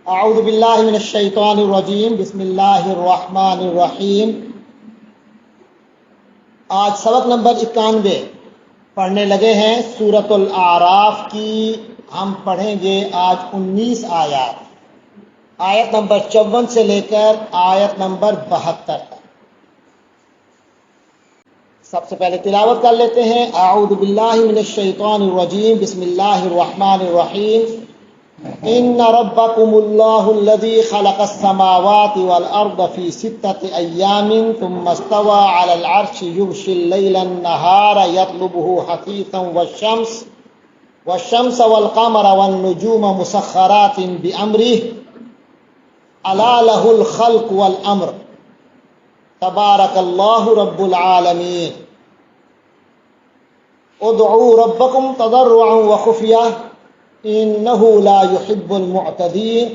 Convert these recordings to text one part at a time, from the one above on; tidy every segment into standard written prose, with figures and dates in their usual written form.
اعوذ باللہ من الشیطان الرجیم بسم اللہ الرحمن الرحیم۔ آج سبق نمبر 91 پڑھنے لگے ہیں سورۃ الاعراف کی۔ ہم پڑھیں گے آج 19 آیات، آیت نمبر 54 سے لے کر آیت نمبر 72 تک۔ سب سے پہلے تلاوت کر لیتے ہیں۔ اعوذ باللہ من الشیطان الرجیم بسم اللہ الرحمن الرحیم۔ ان ربکم اللہ الذی خلق السماوات والارض فی 6 ایام ثم استوى على العرش یغشی اللیل النہار یطلبہ حثیثا والشمس والقمر والنجوم مسخرات بامرہ الا له الخلق والامر تبارک اللہ رب العالمین۔ ادعوا ربکم تضرعا وخفیہ انه لا يحب المعتدين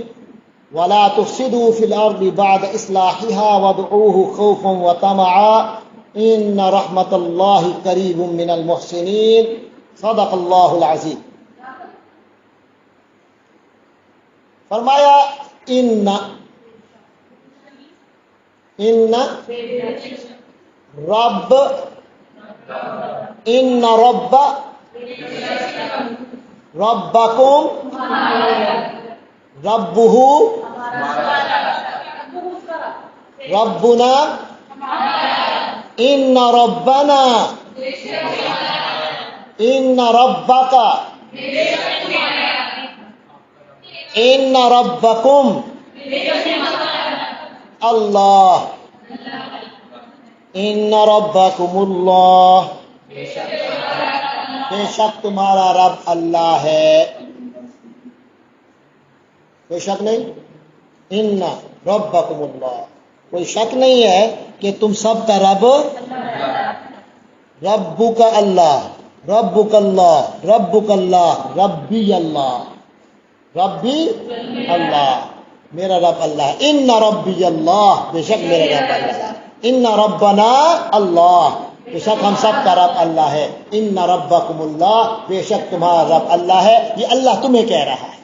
ولا تفسدوا في الارض بعد اصلاحها وادعوه خوفا وطمعا ان رحمت اللہ قریب من المحسنین۔ صدق اللہ العظیم۔ فرمایا ان رب ان رب ربکم ربہ ربنا ان ربنا ان ربک ان ربکم اللہ ان ربکم اللہ، بے شک تمہارا رب اللہ ہے۔ کوئی شک نہیں، ان ربکم اللہ، کوئی شک نہیں ہے کہ تم سب کا رب ربک اللہ، ربک اللہ، ربک اللہ، ربی اللہ، ربی اللہ، میرا رب اللہ ہے۔ ان ربی اللہ، بے شک میرا رب اللہ ہے۔ ان ربنا اللہ، بے شک ہم سب کا رب اللہ ہے۔ ان ربکم اللہ، بے شک تمہارا رب اللہ ہے۔ یہ اللہ تمہیں کہہ رہا ہے۔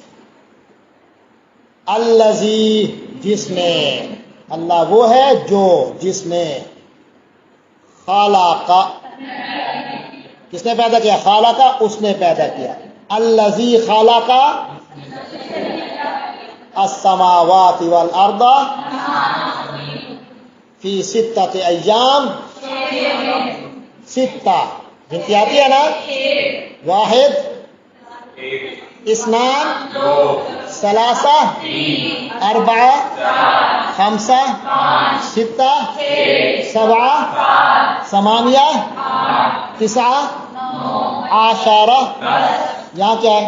الذی، جس نے، اللہ وہ ہے جو، جس نے، خالق، کس نے پیدا کیا؟ خالق، اس نے پیدا کیا۔ الذی خالق السماوات والارض فی 6 ایام، 6 گنتی آتی ہے نا؟ 1 2 3 4 5 6 7 8 9 10 یہاں کیا ہے؟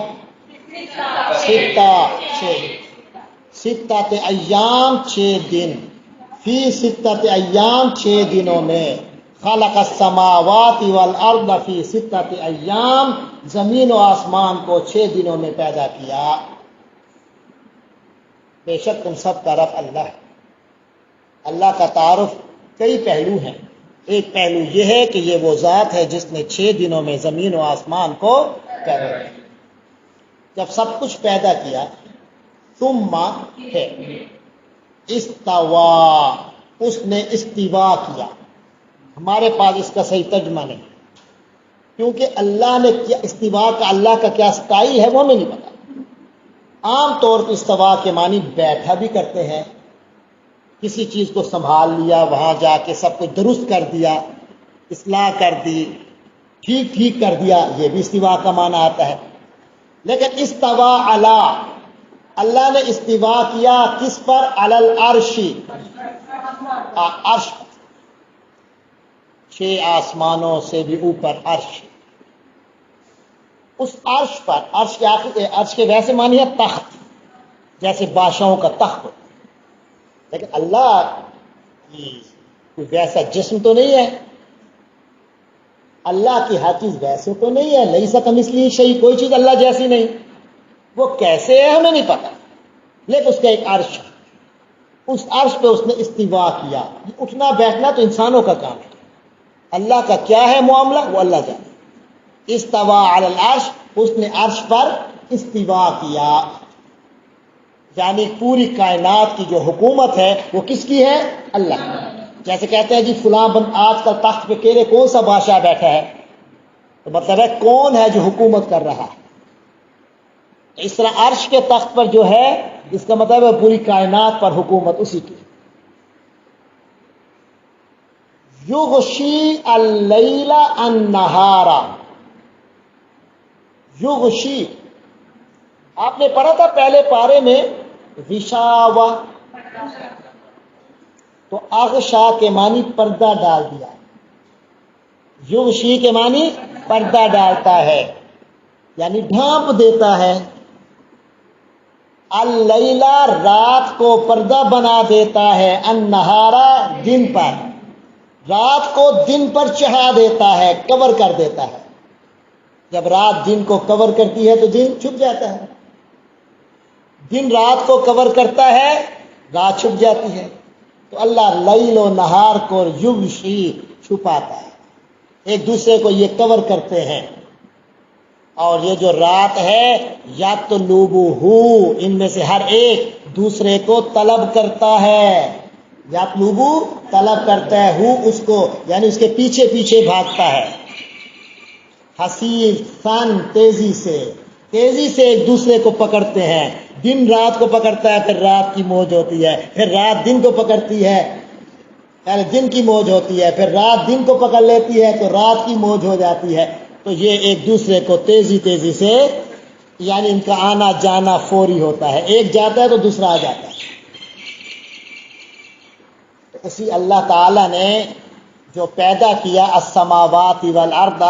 6 ایام، 6 دن، فی 6 ایام، 6 دنوں میں، خلق السماوات والارض فی 6 ایام، زمین و آسمان کو 6 دنوں میں پیدا کیا۔ بے شک تم سب کا رب اللہ ہے۔ اللہ کا تعارف کئی پہلو ہیں۔ ایک پہلو یہ ہے کہ یہ وہ ذات ہے جس نے 6 دنوں میں زمین و آسمان کو پیدا کیا۔ جب سب کچھ پیدا کیا، ثم ہے استوا، اس نے استوا کیا۔ ہمارے پاس اس کا صحیح ترجمہ نہیں، کیونکہ اللہ نے کیا استوا کا، اللہ کا کیا سٹائل ہے وہ ہمیں نہیں پتا۔ عام طور پر استوا کے معنی بیٹھا بھی کرتے ہیں، کسی چیز کو سنبھال لیا، وہاں جا کے سب کچھ درست کر دیا، اصلاح کر دی، ٹھیک کر دیا، یہ بھی استوا کا معنی آتا ہے۔ لیکن استوا علی، اللہ نے استوا کیا کس پر؟ علی العرش، عرش، 6 آسمانوں سے بھی اوپر عرش، اس عرش پر، عرش کے آخر، عرش کے ویسے معنی ہے تخت، جیسے بادشاہوں کا تخت، لیکن اللہ کی کوئی ویسا جسم تو نہیں ہے، اللہ کی ہر چیز ویسے تو نہیں ہے، لیس کمثلہ شیء، کوئی چیز اللہ جیسی نہیں، وہ کیسے ہے ہمیں نہیں پتا، لیکن اس کا ایک عرش ہے، اس عرش پہ اس نے استوا کیا۔ اٹھنا بیٹھنا تو انسانوں کا کام ہے، اللہ کا کیا ہے معاملہ وہ اللہ جانے۔ استوا علی العرش، اس نے عرش پر استوا کیا۔ یعنی پوری کائنات کی جو حکومت ہے وہ کس کی ہے؟ اللہ کی۔ جیسے کہتے ہیں جی فلاں آج کل تخت پہ اکیلے کون سا بادشاہ بیٹھا ہے، تو مطلب ہے کون ہے جو حکومت کر رہا ہے۔ اس طرح عرش کے تخت پر جو ہے، اس کا مطلب ہے پوری کائنات پر حکومت اسی کی۔ یغشی اللیل النہار، یغشی آپ نے پڑھا تھا پہلے پارے میں غشاوہ، تو اغشا کے معنی پردہ ڈال دیا، یغشی کے معنی پردہ ڈالتا ہے، یعنی ڈھانپ دیتا ہے۔ اللیلہ رات کو پردہ بنا دیتا ہے، النہارا دن پر، رات کو دن پر چڑھا دیتا ہے، کور کر دیتا ہے۔ جب رات دن کو کور کرتی ہے تو دن چھپ جاتا ہے، دن رات کو کور کرتا ہے، رات چھپ جاتی ہے۔ تو اللہ لیل و نہار کو یغشی چھپاتا ہے، ایک دوسرے کو یہ کور کرتے ہیں۔ اور یہ جو رات ہے یطلبہ، ان میں سے ہر ایک دوسرے کو طلب کرتا ہے، یطلبہ طلب کرتا ہے، ہو اس کو یعنی اس کے پیچھے پیچھے بھاگتا ہے، حثیثاً تیزی سے ایک دوسرے کو پکڑتے ہیں۔ دن رات کو پکڑتا ہے، پھر رات کی موج ہوتی ہے، پھر رات دن کو پکڑتی ہے، پہلے دن کی موج ہوتی ہے، پھر رات دن کو پکڑ لیتی ہے تو رات کی موج ہو جاتی ہے۔ تو یہ ایک دوسرے کو تیزی سے، یعنی ان کا آنا جانا فوری ہوتا ہے، ایک جاتا ہے تو دوسرا آ جاتا ہے۔ تو اسی اللہ تعالی نے جو پیدا کیا السماوات والارض،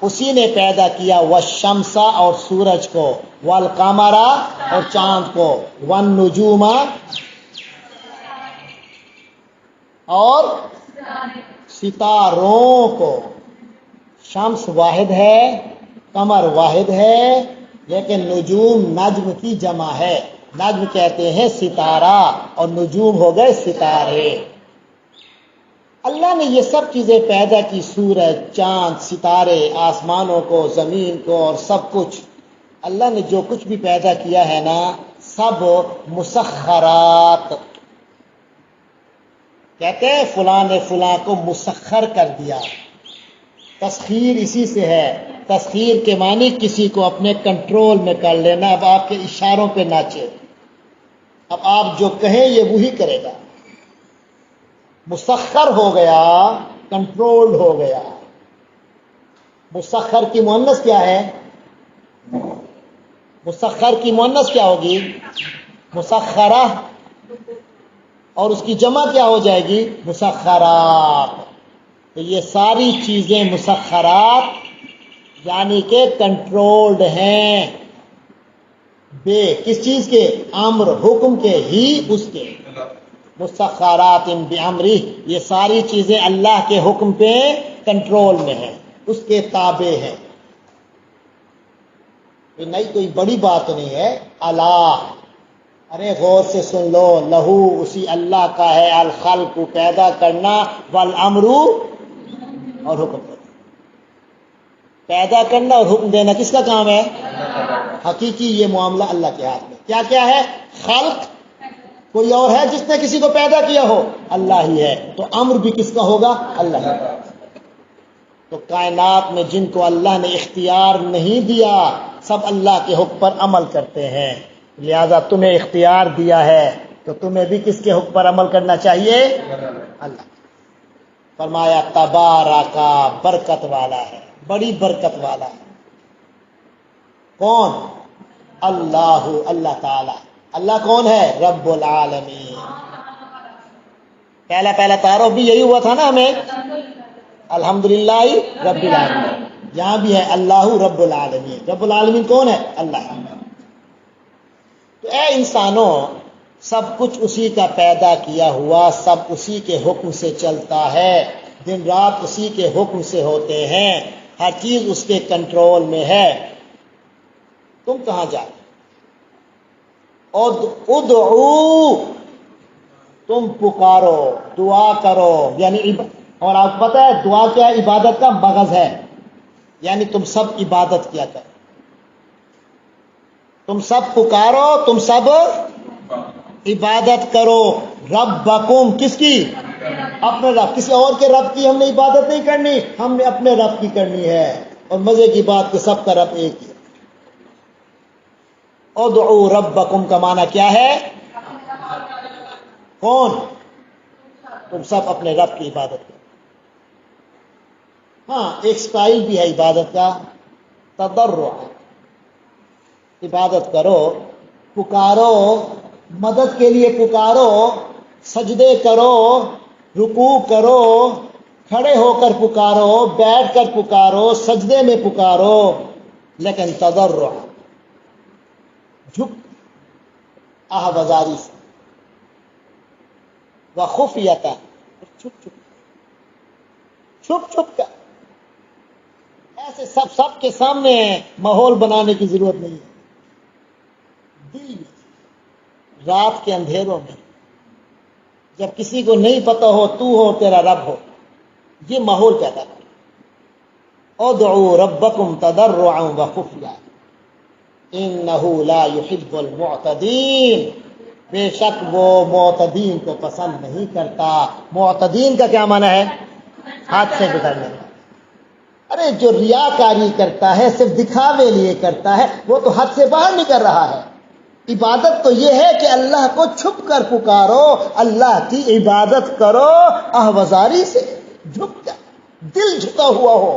اسی نے پیدا کیا والشمس اور سورج کو، والقمر اور چاند کو، والنجوم اور ستاروں کو۔ شمس واحد ہے، قمر واحد ہے، لیکن نجوم نجم کی جمع ہے، نجم کہتے ہیں ستارہ اور نجوم ہو گئے ستارے۔ اللہ نے یہ سب چیزیں پیدا کی، سورج، چاند، ستارے، آسمانوں کو، زمین کو، اور سب کچھ اللہ نے جو کچھ بھی پیدا کیا ہے نا، سب مسخرات، کہتے ہیں فلاں نے فلاں کو مسخر کر دیا۔ تسخیر اسی سے ہے، تسخیر کے معنی کسی کو اپنے کنٹرول میں کر لینا، اب آپ کے اشاروں پہ ناچے، اب آپ جو کہیں یہ وہی کرے گا، مسخر ہو گیا، کنٹرول ہو گیا۔ مسخر کی مؤنث کیا ہے؟ مسخر کی مؤنث کیا ہوگی؟ مسخرہ، اور اس کی جمع کیا ہو جائے گی؟ مسخرات۔ تو یہ ساری چیزیں مسخرات یعنی کہ کنٹرولڈ ہیں، بے کس چیز کے؟ امر، حکم کے، ہی اس کے، مسخرات بامرہ، یہ ساری چیزیں اللہ کے حکم پہ کنٹرول میں ہیں، اس کے تابع ہیں۔ یہ نہیں کوئی بڑی بات نہیں ہے۔ اللہ، ارے غور سے سن لو، لہو اسی اللہ کا ہے، الخلق پیدا کرنا، والامر اور حکم دینا۔ پیدا کرنا اور حکم دینا کس کا کام ہے؟ حقیقی یہ معاملہ اللہ کے ہاتھ میں۔ کیا کیا ہے؟ خلق کوئی اور ہے جس نے کسی کو پیدا کیا ہو؟ اللہ ہی ہے۔ تو امر بھی کس کا ہوگا؟ اللہ ہی۔ تو کائنات میں جن کو اللہ نے اختیار نہیں دیا، سب اللہ کے حکم پر عمل کرتے ہیں، لہذا تمہیں اختیار دیا ہے تو تمہیں بھی کس کے حکم پر عمل کرنا چاہیے؟ اللہ۔ فرمایا تبارکا، برکت والا ہے، بڑی برکت والا ہے۔ کون؟ اللہ، اللہ تعالی۔ اللہ کون ہے؟ رب العالمین۔ پہلا تعارف بھی یہی ہوا تھا نا ہمیں، الحمدللہ رب العالمین۔ یہاں بھی ہے اللہ رب العالمین۔ رب العالمین کون ہے؟ اللہ۔ تو اے انسانوں، سب کچھ اسی کا پیدا کیا ہوا، سب اسی کے حکم سے چلتا ہے، دن رات اسی کے حکم سے ہوتے ہیں، ہر چیز اس کے کنٹرول میں ہے۔ تم کہاں جاتے؟ ادعو، تم پکارو، دعا کرو، یعنی اور آپ کو پتہ ہے دعا کیا ہے؟ عبادت کا مغز ہے، یعنی تم سب عبادت کیا کرو، تم سب پکارو، تم سب عبادت کرو ربکم، کس کی؟ اپنے رب. کسی اور کے رب کی ہم نے عبادت نہیں کرنی، ہم نے اپنے رب کی کرنی ہے. اور مزے کی بات کہ سب کا رب ایک ہی ہے. ادعوا ربکم کا معنی کیا ہے؟ کون؟ تم سب اپنے رب کی عبادت کرو. ہاں ایک سٹائل بھی ہے عبادت کا، تضرع. عبادت کرو، پکارو، مدد کے لیے پکارو، سجدے کرو، رکوع کرو، کھڑے ہو کر پکارو، بیٹھ کر پکارو، سجدے میں پکارو، لیکن تضرع، جھک آہوازاری سے، وخفیۃ، چھپ چھپ کر. ایسے سب کے سامنے ماحول بنانے کی ضرورت نہیں ہے. دل میں، رات کے اندھیروں میں، جب کسی کو نہیں پتہ ہو تو ہو، تیرا رب ہو، یہ ماحول پیدا کر. ادعوا ربکم تضرعا وخفیا انہ لا یحب المعتدین، بے شک وہ معتدین کو پسند نہیں کرتا. معتدین کا کیا معنی ہے؟ حد سے گزرنے. ارے جو ریاکاری کرتا ہے، صرف دکھاوے لیے کرتا ہے، وہ تو حد سے باہر نکل رہا ہے. عبادت تو یہ ہے کہ اللہ کو چھپ کر پکارو، اللہ کی عبادت کرو آہوازاری سے، جھک کر، دل جھکا ہوا ہو.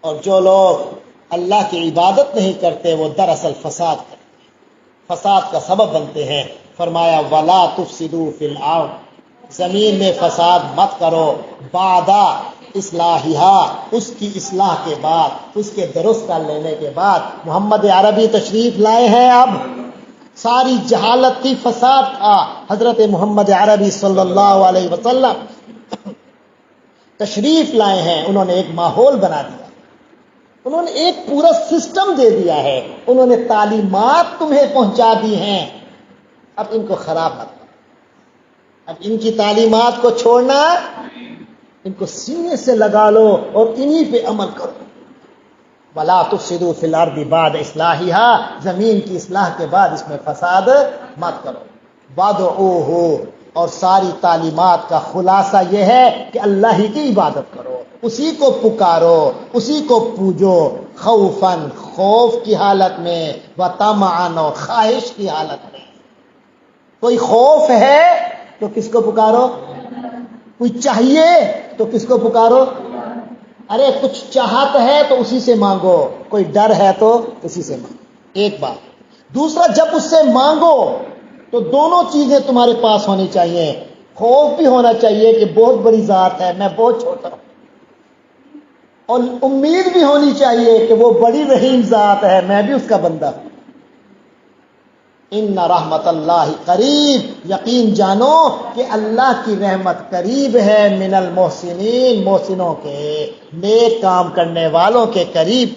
اور جو لوگ اللہ کی عبادت نہیں کرتے وہ دراصل فساد کرتے ہیں، فساد کا سبب بنتے ہیں. فرمایا وَلَا تُفْسِدُوا فِي الْأَرْضِ، زمین میں فساد مت کرو، بعد اصلاحها، اس کی اصلاح کے بعد، اس کے درست کر لینے کے بعد. محمد عربی تشریف لائے ہیں، اب ساری جہالت تھی، فساد تھا. حضرت محمد عربی صلی اللہ علیہ وسلم تشریف لائے ہیں، انہوں نے ایک ماحول بنا دیا، انہوں نے ایک پورا سسٹم دے دیا ہے، انہوں نے تعلیمات تمہیں پہنچا دی ہیں. اب ان کو خراب مت کرو، اب ان کی تعلیمات کو چھوڑنا، ان کو سینے سے لگا لو اور انہی پہ عمل کرو. وَلَا تُفْسِدُوا فِي الْأَرْضِ بَعْدَ إِصْلَاحِهَا، زمین کی اصلاح کے بعد اس میں فساد مت کرو. وَادْعُوهُ، اور ساری تعلیمات کا خلاصہ یہ ہے کہ اللہ ہی کی عبادت کرو، اسی کو پکارو، اسی کو پوجو، خوفاً، خوف کی حالت میں، وطمعاً، اور خواہش کی حالت میں. کوئی خوف ہے تو کس کو پکارو؟ کوئی چاہیے تو کس کو پکارو؟ ارے کچھ چاہت ہے تو اسی سے مانگو، کوئی ڈر ہے تو اسی سے مانگو. ایک بات. دوسرا، جب اس سے مانگو تو دونوں چیزیں تمہارے پاس ہونی چاہیے. خوف بھی ہونا چاہیے کہ بہت بڑی ذات ہے، میں بہت چھوٹا ہوں، اور امید بھی ہونی چاہیے کہ وہ بڑی رحیم ذات ہے، میں بھی اس کا بندہ ہوں. ان رحمت اللہ قریب، یقین جانو کہ اللہ کی رحمت قریب ہے، من المحسنین، محسنوں کے، نیک کام کرنے والوں کے قریب.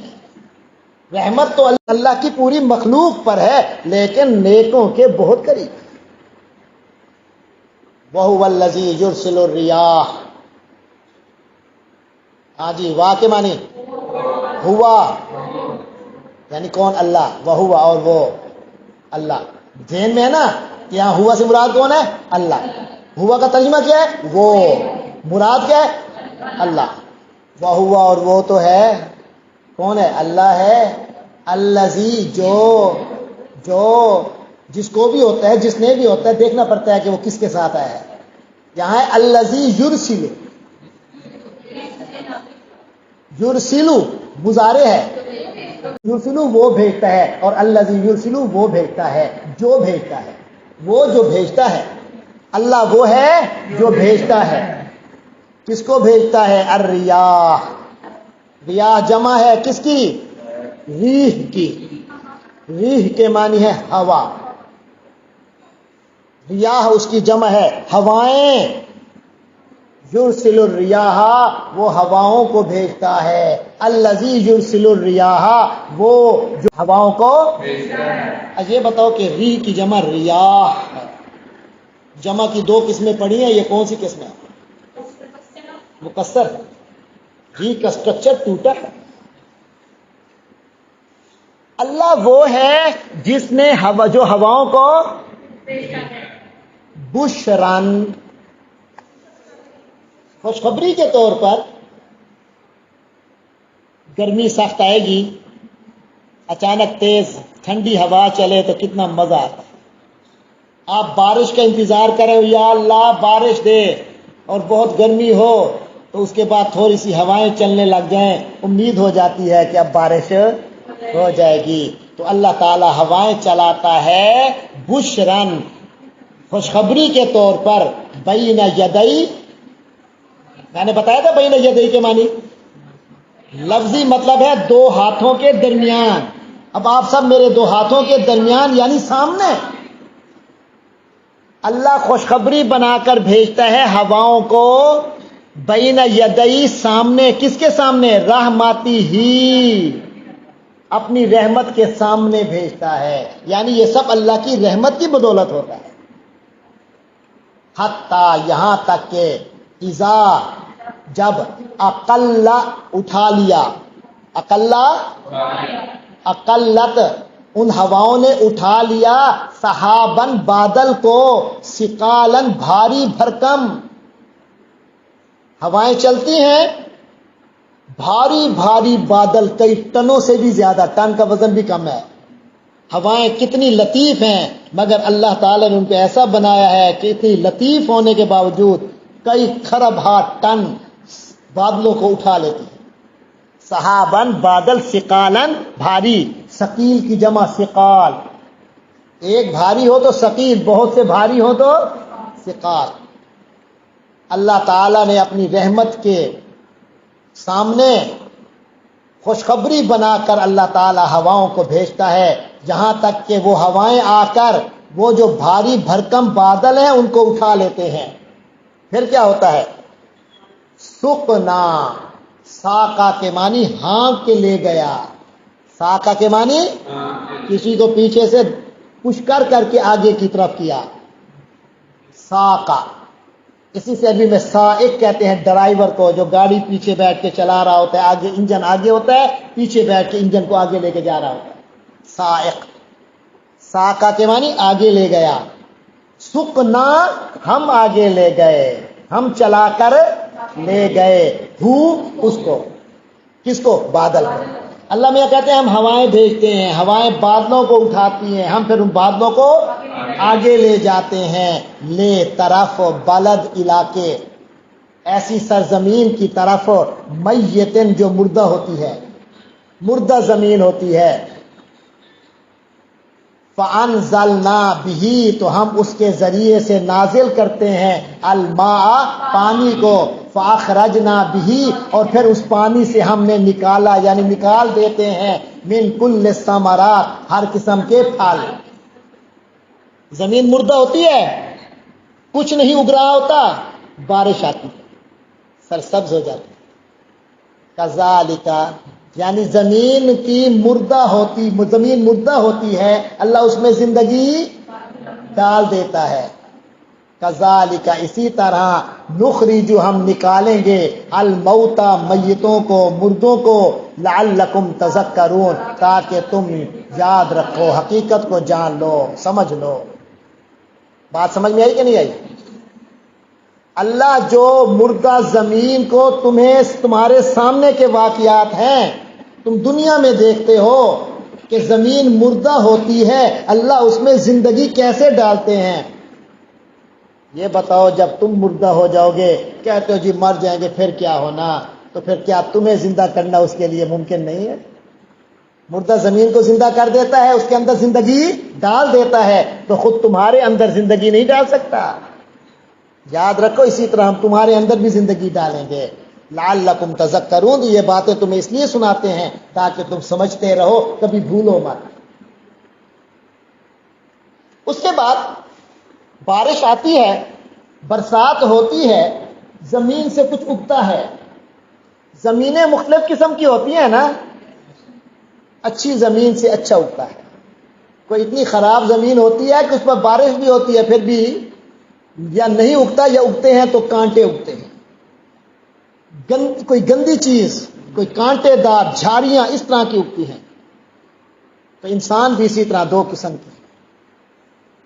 رحمت تو اللہ کی پوری مخلوق پر ہے، لیکن نیکوں کے بہت قریب ہے. وَهُوَ الَّذِي يُرْسِلُ الرِّيَاحَ، ہاں جی، واہ کے معنی ہوا، یعنی کون؟ اللہ. وَهُوَ، اور وہ اللہ. ذہن میں ہے نا کہ یہاں ہوا سے مراد کون ہے؟ اللہ. ہوا کا ترجمہ کیا ہے؟ وہ. مراد کیا ہے؟ اللہ. وَهُوَ، اور وہ تو ہے، کون ہے؟ اللہ ہے. الذی، جو جس کو بھی ہوتا ہے، جس نے بھی ہوتا ہے، دیکھنا پڑتا ہے کہ وہ کس کے ساتھ آیا ہے. یہاں ہے الذی یرسل، یرسلو مضارع ہے، یرسلو وہ بھیجتا ہے، اور الذی یرسلو وہ بھیجتا ہے، جو بھیجتا ہے، وہ جو بھیجتا ہے. اللہ وہ ہے جو بھیجتا ہے. کس کو بھیجتا ہے؟ الریاح. ریاح جمع ہے کس کی؟ ریح کی. ریح کے معنی ہے ہوا، ریاح اس کی جمع ہے ہوائیں. یرسل الریاح، وہ ہواؤں کو بھیجتا ہے. الذی یرسل الریاح، وہ جو ہواؤں کو بھیجتا ہے. یہ بتاؤ کہ ریح کی جمع ریاح ہے. جمع کی دو قسمیں پڑھی ہیں، یہ کون سی قسم ہے؟ مکسر. ریح کا اسٹرکچر ٹوٹا ہے. اللہ وہ ہے جس نے جو ہواؤں کو بشرن خوشخبری کے طور پر، گرمی سخت آئے گی، اچانک تیز ٹھنڈی ہوا چلے تو کتنا مزہ آتا ہے۔ آپ بارش کا انتظار کریں، یا اللہ بارش دے، اور بہت گرمی ہو تو اس کے بعد تھوڑی سی ہوائیں چلنے لگ جائیں، امید ہو جاتی ہے کہ اب بارش ہو جائے گی۔ تو اللہ تعالی ہوائیں چلاتا ہے بشرن خوشخبری کے طور پر، بین یدئی، میں نے بتایا تھا بین یدئی کے معنی لفظی مطلب ہے دو ہاتھوں کے درمیان۔ اب آپ سب میرے دو ہاتھوں کے درمیان یعنی سامنے، اللہ خوشخبری بنا کر بھیجتا ہے ہواؤں کو بین یدئی، سامنے، کس کے سامنے؟ رحمتی ہی، اپنی رحمت کے سامنے بھیجتا ہے، یعنی یہ سب اللہ کی رحمت کی بدولت ہوتا ہے۔ حتی، یہاں تک کہ اذا، جب اقل، اٹھا لیا، اقلت، ان ہواؤں نے اٹھا لیا، سحابن، بادل کو، ثقالن، بھاری بھرکم، ہوائیں چلتی ہیں، بھاری بھاری بادل، کئی ٹنوں سے بھی زیادہ، ٹن کا وزن بھی کم ہے۔ ہوائیں کتنی لطیف ہیں، مگر اللہ تعالیٰ نے ان کو ایسا بنایا ہے کہ اتنی لطیف ہونے کے باوجود کئی خرب ہاتھ ٹن بادلوں کو اٹھا لیتی ہیں۔ صحابن، بادل، ثقالن، بھاری، ثقیل کی جمع ثقال، ایک بھاری ہو تو ثقیل، بہت سے بھاری ہو تو ثقال۔ اللہ تعالیٰ نے اپنی رحمت کے سامنے خوشخبری بنا کر اللہ تعالیٰ ہواؤں کو بھیجتا ہے، جہاں تک کہ وہ ہوائیں آ کر وہ جو بھاری بھرکم بادل ہیں ان کو اٹھا لیتے ہیں۔ پھر کیا ہوتا ہے؟ سقنا، ساقہ کے معنی ہانک کے لے گیا، ساقہ کے معنی کسی کو پیچھے سے پش کر کے آگے کی طرف کیا، ساقہ۔ اسی سے ابھی میں سائق کہتے ہیں ڈرائیور کو، جو گاڑی پیچھے بیٹھ کے چلا رہا ہوتا ہے، آگے انجن آگے ہوتا ہے، پیچھے بیٹھ کے انجن کو آگے لے کے جا رہا ہوتا ہے، سائق۔ ساقہ کے معنی آگے لے گیا، سقنا، ہم آگے لے گئے، ہم چلا کر لے گئے، اس کو، کس کو؟ بادل کو۔ اللہ میاں کہتے ہیں ہم ہوائیں بھیجتے ہیں، ہوائیں بادلوں کو اٹھاتی ہیں، ہم پھر ان بادلوں کو آگے لے جاتے ہیں، لے طرف، بلد، علاقے، ایسی سرزمین کی طرف، میتن، جو مردہ ہوتی ہے، مردہ زمین ہوتی ہے، فَأَنزَلْنَا بِهِ، تو ہم اس کے ذریعے سے نازل کرتے ہیں، الماء، پانی کو، فَأَخْرَجْنَا بِهِ، اور پھر اس پانی سے ہم نے نکالا، یعنی نکال دیتے ہیں، مِن كُلِّ الثَّمَرَاتِ، ہر قسم کے پھل۔ زمین مردہ ہوتی ہے، کچھ نہیں اگ رہا ہوتا، بارش آتی ہے، سرسبز ہو جاتی ہے۔ کذالک، یعنی زمین مردہ ہوتی ہے، اللہ اس میں زندگی ڈال دیتا ہے۔ کذالک، اسی طرح، نخرج، ہم نکالیں گے، الموتى، میتوں کو، مردوں کو، لعلکم تذکرون، تاکہ تم یاد رکھو، حقیقت کو جان لو، سمجھ لو۔ بات سمجھ میں آئی کہ نہیں آئی؟ اللہ جو مردہ زمین کو تمہارے سامنے کے واقعات ہیں، تم دنیا میں دیکھتے ہو کہ زمین مردہ ہوتی ہے، اللہ اس میں زندگی کیسے ڈالتے ہیں۔ یہ بتاؤ، جب تم مردہ ہو جاؤ گے، کہتے ہو جی مر جائیں گے، پھر کیا ہونا؟ تو پھر کیا تمہیں زندہ کرنا اس کے لیے ممکن نہیں ہے؟ مردہ زمین کو زندہ کر دیتا ہے، اس کے اندر زندگی ڈال دیتا ہے، تو خود تمہارے اندر زندگی نہیں ڈال سکتا؟ یاد رکھو، اسی طرح ہم تمہارے اندر بھی زندگی ڈالیں گے۔ لعلکم تذکرون، یہ باتیں تمہیں اس لیے سناتے ہیں تاکہ تم سمجھتے رہو، کبھی بھولو مت۔ اس کے بعد بارش آتی ہے، برسات ہوتی ہے، زمین سے کچھ اگتا ہے۔ زمینیں مختلف قسم کی ہوتی ہیں نا، اچھی زمین سے اچھا اگتا ہے، کوئی اتنی خراب زمین ہوتی ہے کہ اس پر بارش بھی ہوتی ہے پھر بھی یا نہیں اگتا، یا اگتے ہیں تو کانٹے اگتے ہیں، کوئی گندی چیز، کوئی کانٹے دار جھاڑیاں اس طرح کی اگتی ہیں۔ تو انسان بھی اسی طرح دو قسم کے ہیں۔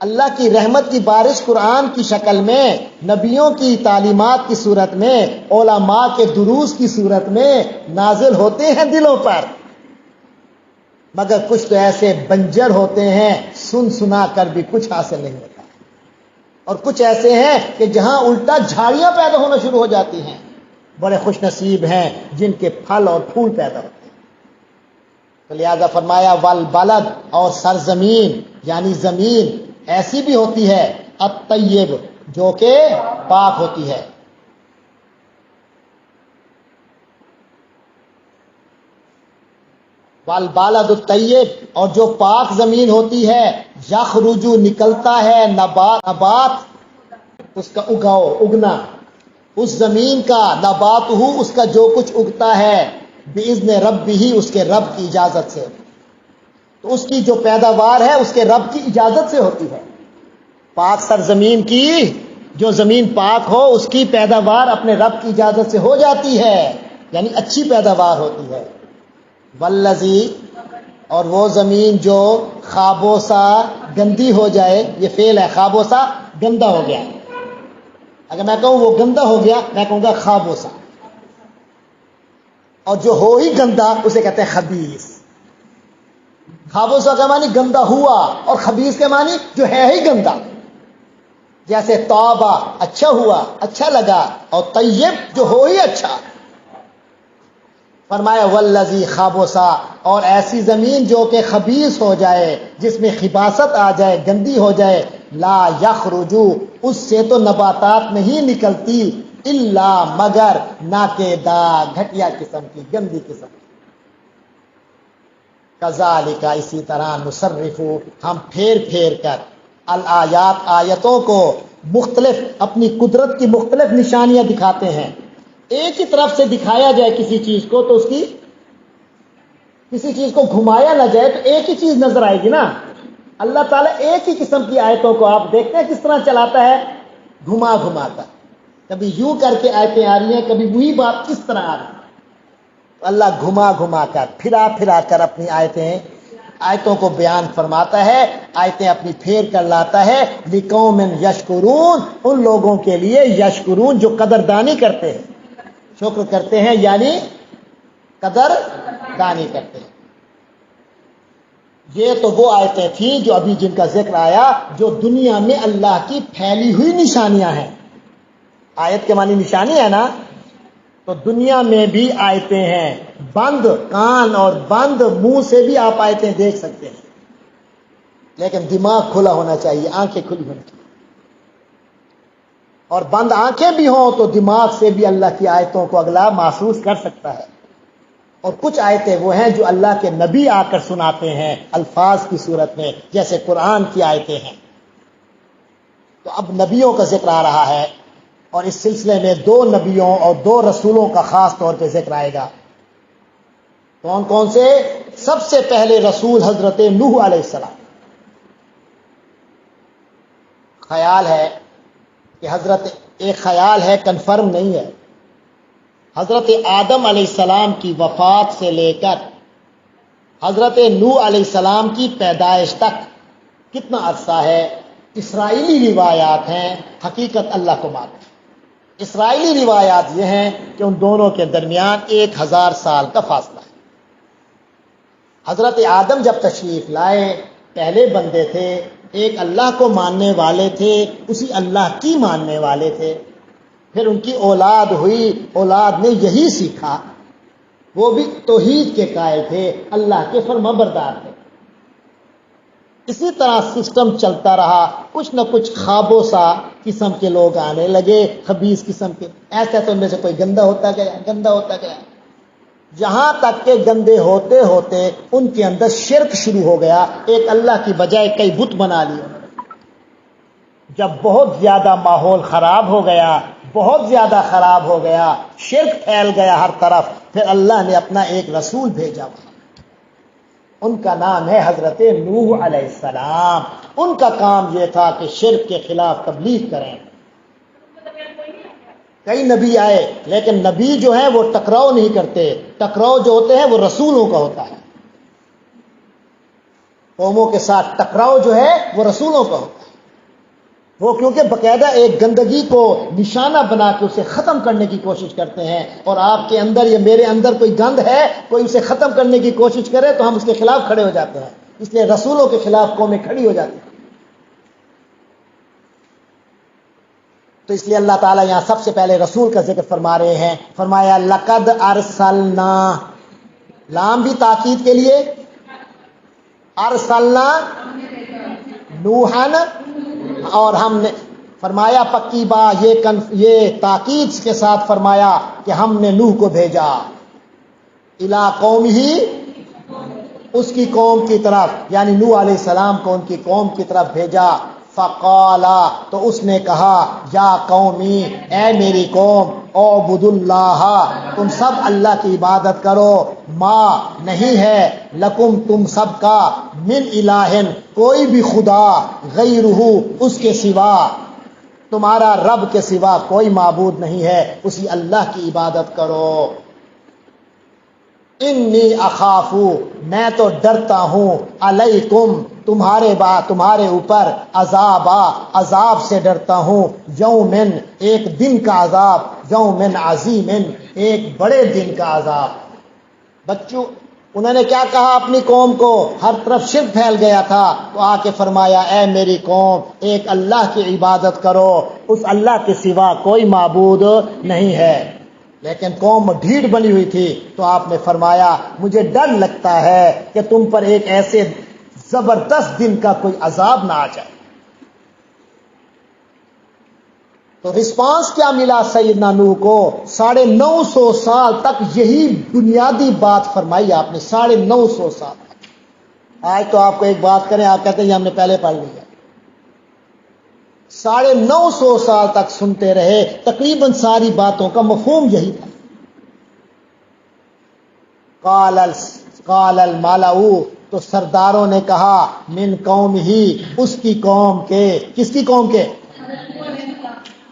اللہ کی رحمت کی بارش قرآن کی شکل میں، نبیوں کی تعلیمات کی صورت میں، علماء کے دروس کی صورت میں نازل ہوتے ہیں دلوں پر، مگر کچھ تو ایسے بنجر ہوتے ہیں سن سنا کر بھی کچھ حاصل نہیں ہوتا، اور کچھ ایسے ہیں کہ جہاں الٹا جھاڑیاں پیدا ہونا شروع ہو جاتی ہیں۔ بڑے خوش نصیب ہیں جن کے پھل اور پھول پیدا ہوتے ہیں۔ تو لہذا فرمایا والبلد، اور سرزمین یعنی زمین ایسی بھی ہوتی ہے الطیب جو کہ پاک ہوتی ہے۔ والبلد الطیب، اور جو پاک زمین ہوتی ہے، یخرج نکلتا ہے نبات اس کا اگنا، اس زمین کا، نبات ہو اس کا جو کچھ اگتا ہے، باذن ربہ اس کے رب کی اجازت سے، تو اس کی جو پیداوار ہے اس کے رب کی اجازت سے ہوتی ہے۔ پاک سرزمین کی، جو زمین پاک ہو اس کی پیداوار اپنے رب کی اجازت سے ہو جاتی ہے، یعنی اچھی پیداوار ہوتی ہے۔ والذی، اور وہ زمین جو خابوسا گندی ہو جائے، یہ فعل ہے، خابوسا گندا ہو گیا۔ اگر میں کہوں وہ گندا ہو گیا، میں کہوں گا خابوسا، اور جو ہو ہی گندا اسے کہتے ہیں خبیث۔ خابوسا کا معنی گندا ہوا، اور خبیث کے معنی جو ہے ہی گندا، جیسے توبہ اچھا ہوا، اچھا لگا، اور طیب جو ہو ہی اچھا۔ فرمایا والذی خابوسا، اور ایسی زمین جو کہ خبیث ہو جائے، جس میں خباثت آ جائے، گندی ہو جائے، لا یخرجو، اس سے تو نباتات نہیں نکلتی، الا مگر ناکیدا، گھٹیا قسم کی، گندی قسم کی۔ کذالک، اسی طرح، نصرف، ہم پھیر پھیر کر، الآیات، آیتوں کو، مختلف، اپنی قدرت کی مختلف نشانیاں دکھاتے ہیں۔ ایک ہی طرف سے دکھایا جائے کسی چیز کو تو اس کی، کسی چیز کو گھمایا نہ جائے تو ایک ہی چیز نظر آئے گی نا۔ اللہ تعالیٰ ایک ہی قسم کی آیتوں کو آپ دیکھتے ہیں کس طرح چلاتا ہے، گھما گھما کر، کبھی یوں کر کے آیتیں آ رہی ہیں، کبھی وہی بات کس طرح آ رہی ہے۔ اللہ گھما گھما کر، پھرا پھرا کر اپنی آیتوں کو بیان فرماتا ہے، آیتیں اپنی پھیر کر لاتا ہے، لقوم یشکرون، ان لوگوں کے لیے، یشکرون جو قدردانی کرتے ہیں، شکر کرتے ہیں یعنی قدر دانی کرتے ہیں۔ یہ تو وہ آیتیں تھیں جو ابھی جن کا ذکر آیا، جو دنیا میں اللہ کی پھیلی ہوئی نشانیاں ہیں۔ آیت کے معنی نشانی ہے نا، تو دنیا میں بھی آیتیں ہیں، بند کان اور بند منہ سے بھی آپ آیتیں دیکھ سکتے ہیں، لیکن دماغ کھلا ہونا چاہیے، آنکھیں کھلی ہونی چاہیے، اور بند آنکھیں بھی ہوں تو دماغ سے بھی اللہ کی آیتوں کو اگلا محسوس کر سکتا ہے۔ اور کچھ آیتیں وہ ہیں جو اللہ کے نبی آ کر سناتے ہیں الفاظ کی صورت میں، جیسے قرآن کی آیتیں ہیں۔ تو اب نبیوں کا ذکر آ رہا ہے، اور اس سلسلے میں 2 نبیوں اور 2 رسولوں کا خاص طور پہ ذکر آئے گا۔ کون کون سے؟ سب سے پہلے رسول حضرت نوح علیہ السلام۔ خیال ہے کہ ایک خیال ہے، کنفرم نہیں ہے، حضرت آدم علیہ السلام کی وفات سے لے کر حضرت نوح علیہ السلام کی پیدائش تک کتنا عرصہ ہے؟ اسرائیلی روایات ہیں، حقیقت اللہ کو معلوم۔ اسرائیلی روایات یہ ہیں کہ ان دونوں کے درمیان 1000 سال کا فاصلہ ہے۔ حضرت آدم جب تشریف لائے، پہلے بندے تھے، ایک اللہ کو ماننے والے تھے، اسی اللہ کی ماننے والے تھے، پھر ان کی اولاد ہوئی، اولاد نے یہی سیکھا، وہ بھی توحید کے قائل تھے، اللہ کے فرمانبردار تھے۔ اسی طرح سسٹم چلتا رہا، کچھ نہ کچھ خابوسا قسم کے لوگ آنے لگے، خبیث قسم کے، ایسا تو ان میں سے کوئی گندا ہوتا گیا، جہاں تک کہ گندے ہوتے ہوتے ان کے اندر شرک شروع ہو گیا، ایک اللہ کی بجائے کئی بت بنا لیے۔ جب بہت زیادہ ماحول خراب ہو گیا، بہت زیادہ خراب ہو گیا، شرک پھیل گیا ہر طرف، پھر اللہ نے اپنا ایک رسول بھیجا، ان کا نام ہے حضرت نوح علیہ السلام۔ ان کا کام یہ تھا کہ شرک کے خلاف تبلیغ کریں۔ کئی نبی آئے، لیکن نبی جو ہیں وہ ٹکراؤ نہیں کرتے، ٹکراؤ جو ہوتے ہیں وہ رسولوں کا ہوتا ہے۔ قوموں کے ساتھ ٹکراؤ جو ہے وہ رسولوں کا ہوتا ہے. وہ کیونکہ باقاعدہ ایک گندگی کو نشانہ بنا کے اسے ختم کرنے کی کوشش کرتے ہیں، اور آپ کے اندر یا میرے اندر کوئی گند ہے، کوئی اسے ختم کرنے کی کوشش کرے تو ہم اس کے خلاف کھڑے ہو جاتے ہیں. اس لیے رسولوں کے خلاف قومیں کھڑی ہو جاتی ہیں. تو اس لیے اللہ تعالیٰ یہاں سب سے پہلے رسول کا ذکر فرما رہے ہیں. فرمایا لقد ارسلنا، لام بھی تاکید کے لیے، ارسلنا نوحن، اور ہم نے فرمایا پکی با، یہ تاکید کے ساتھ فرمایا کہ ہم نے نوح کو بھیجا، الی قومہ، اس کی قوم کی طرف، یعنی نوح علیہ السلام کو ان کی قوم کی طرف بھیجا. فقالا، تو اس نے کہا یا قومی، اے میری قوم، اعبدوا اللہ، تم سب اللہ کی عبادت کرو، ما، نہیں ہے، لکم، تم سب کا، من الہ، کوئی بھی خدا، غیرہ، اس کے سوا، تمہارا رب کے سوا کوئی معبود نہیں ہے، اسی اللہ کی عبادت کرو. انی اخافو، میں تو ڈرتا ہوں، علیکم، تمہارے اوپر، عذاب سے ڈرتا ہوں، یومن، ایک دن کا عذاب، یومن عظیمن، ایک بڑے دن کا عذاب. بچوں، انہوں نے کیا کہا اپنی قوم کو؟ ہر طرف شرک پھیل گیا تھا، تو آ کے فرمایا اے میری قوم، ایک اللہ کی عبادت کرو، اس اللہ کے سوا کوئی معبود نہیں ہے. لیکن قوم ڈھیٹ بنی ہوئی تھی، تو آپ نے فرمایا مجھے ڈر لگتا ہے کہ تم پر ایک ایسے زبردست دن کا کوئی عذاب نہ آ جائے. تو رسپانس کیا ملا سیدنا نوح کو؟ 950 سال تک یہی بنیادی بات فرمائی آپ نے. 950 سال تک. آج تو آپ کو ایک بات کریں، آپ کہتے ہیں یہ ہم نے پہلے پڑھ لیا. 950 سال تک سنتے رہے، تقریباً ساری باتوں کا مفہوم یہی تھا. قال الملأ، تو سرداروں نے کہا، من قوم ہی، اس کی قوم کے. کس کی قوم کے؟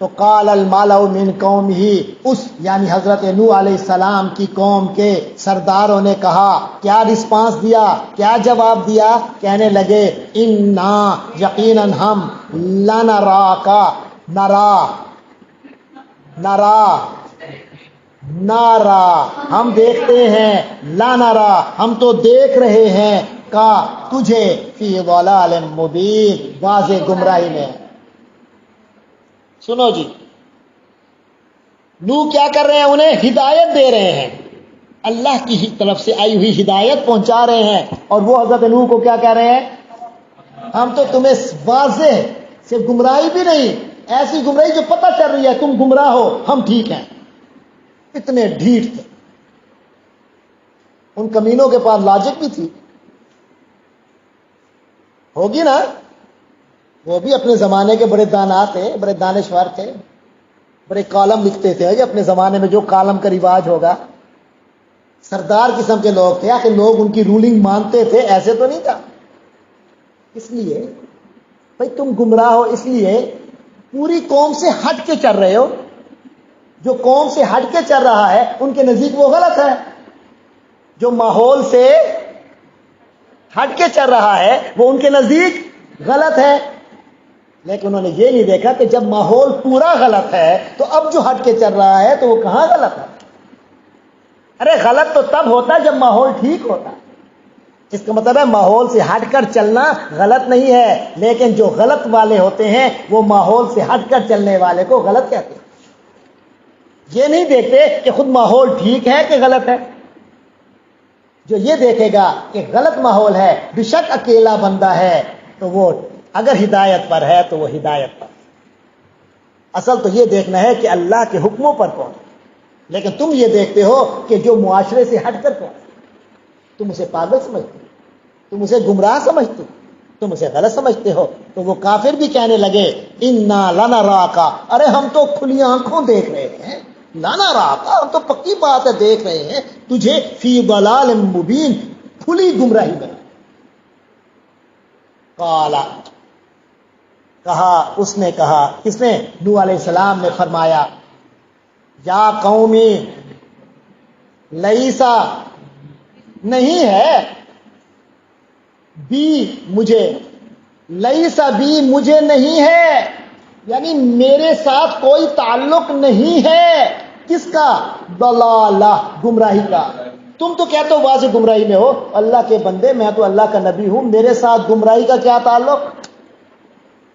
تو قال الملأ من قوم ہی، اس یعنی حضرت نوح علیہ السلام کی قوم کے سرداروں نے کہا. کیا رسپانس دیا، کیا جواب دیا؟ کہنے لگے انا، یقیناً ہم، لنراکا، نارا، ہم دیکھتے ہیں، لانرا، ہم تو دیکھ رہے ہیں، کا، تجھے، فی ضلال مبین، واضح گمراہی میں. سنو جی، نوح کیا کر رہے ہیں؟ انہیں ہدایت دے رہے ہیں، اللہ کی طرف سے آئی ہوئی ہدایت پہنچا رہے ہیں. اور وہ حضرت نوح کو کیا کہہ رہے ہیں؟ ہم تو تمہیں واضح سے گمراہی بھی نہیں، ایسی گمراہی جو پتہ چل رہی ہے تم گمراہ ہو، ہم ٹھیک ہیں. اتنے ڈھیٹ تھے. ان کمینوں کے پاس لاجک بھی تھی، ہوگی نا. وہ بھی اپنے زمانے کے بڑے دانا تھے، بڑے دانشور تھے، بڑے کالم لکھتے تھے جو اپنے زمانے میں جو کالم کا رواج ہوگا. سردار قسم کے لوگ تھے، آخر لوگ ان کی رولنگ مانتے تھے، ایسے تو نہیں تھا. اس لیے بھائی تم گمراہ ہو، اس لیے پوری قوم سے ہٹ کے چل رہے ہو. جو قوم سے ہٹ کے چل رہا ہے ان کے نزدیک وہ غلط ہے، جو ماحول سے ہٹ کے چل رہا ہے وہ ان کے نزدیک غلط ہے. لیکن انہوں نے یہ نہیں دیکھا کہ جب ماحول پورا غلط ہے تو اب جو ہٹ کے چل رہا ہے تو وہ کہاں غلط ہے. ارے غلط تو تب ہوتا ہے جب ماحول ٹھیک ہوتا ہے. اس کا مطلب ہے ماحول سے ہٹ کر چلنا غلط نہیں ہے، لیکن جو غلط والے ہوتے ہیں وہ ماحول سے ہٹ کر چلنے والے کو غلط کہتے ہیں. یہ نہیں دیکھتے کہ خود ماحول ٹھیک ہے کہ غلط ہے. جو یہ دیکھے گا کہ غلط ماحول ہے، بے شک اکیلا بندہ ہے، تو وہ اگر ہدایت پر ہے تو وہ ہدایت پر. اصل تو یہ دیکھنا ہے کہ اللہ کے حکموں پر کون. لیکن تم یہ دیکھتے ہو کہ جو معاشرے سے ہٹ کر کون، تم اسے پاگل سمجھتے ہو، تم اسے گمراہ سمجھتے ہو، تم اسے غلط سمجھتے ہو. تو وہ کافر بھی کہنے لگے انا لنراکا، ارے ہم تو کھلی آنکھوں دیکھ رہے ہیں، لنراکا، ہم تو پکی بات ہے دیکھ رہے ہیں تجھے، فی ضلال مبین، کھلی گمراہی میں. قالا، کہا، اس نے کہا، کس نے؟ نوح علیہ السلام نے فرمایا، یا قومی، لیسا، نہیں ہے، بی مجھے، لیسا بی مجھے نہیں ہے، یعنی میرے ساتھ کوئی تعلق نہیں ہے کس کا؟ ضلالہ، گمراہی کا۔ تم تو کہتے ہو واضح گمراہی میں ہو، اللہ کے بندے میں تو اللہ کا نبی ہوں، میرے ساتھ گمراہی کا کیا تعلق؟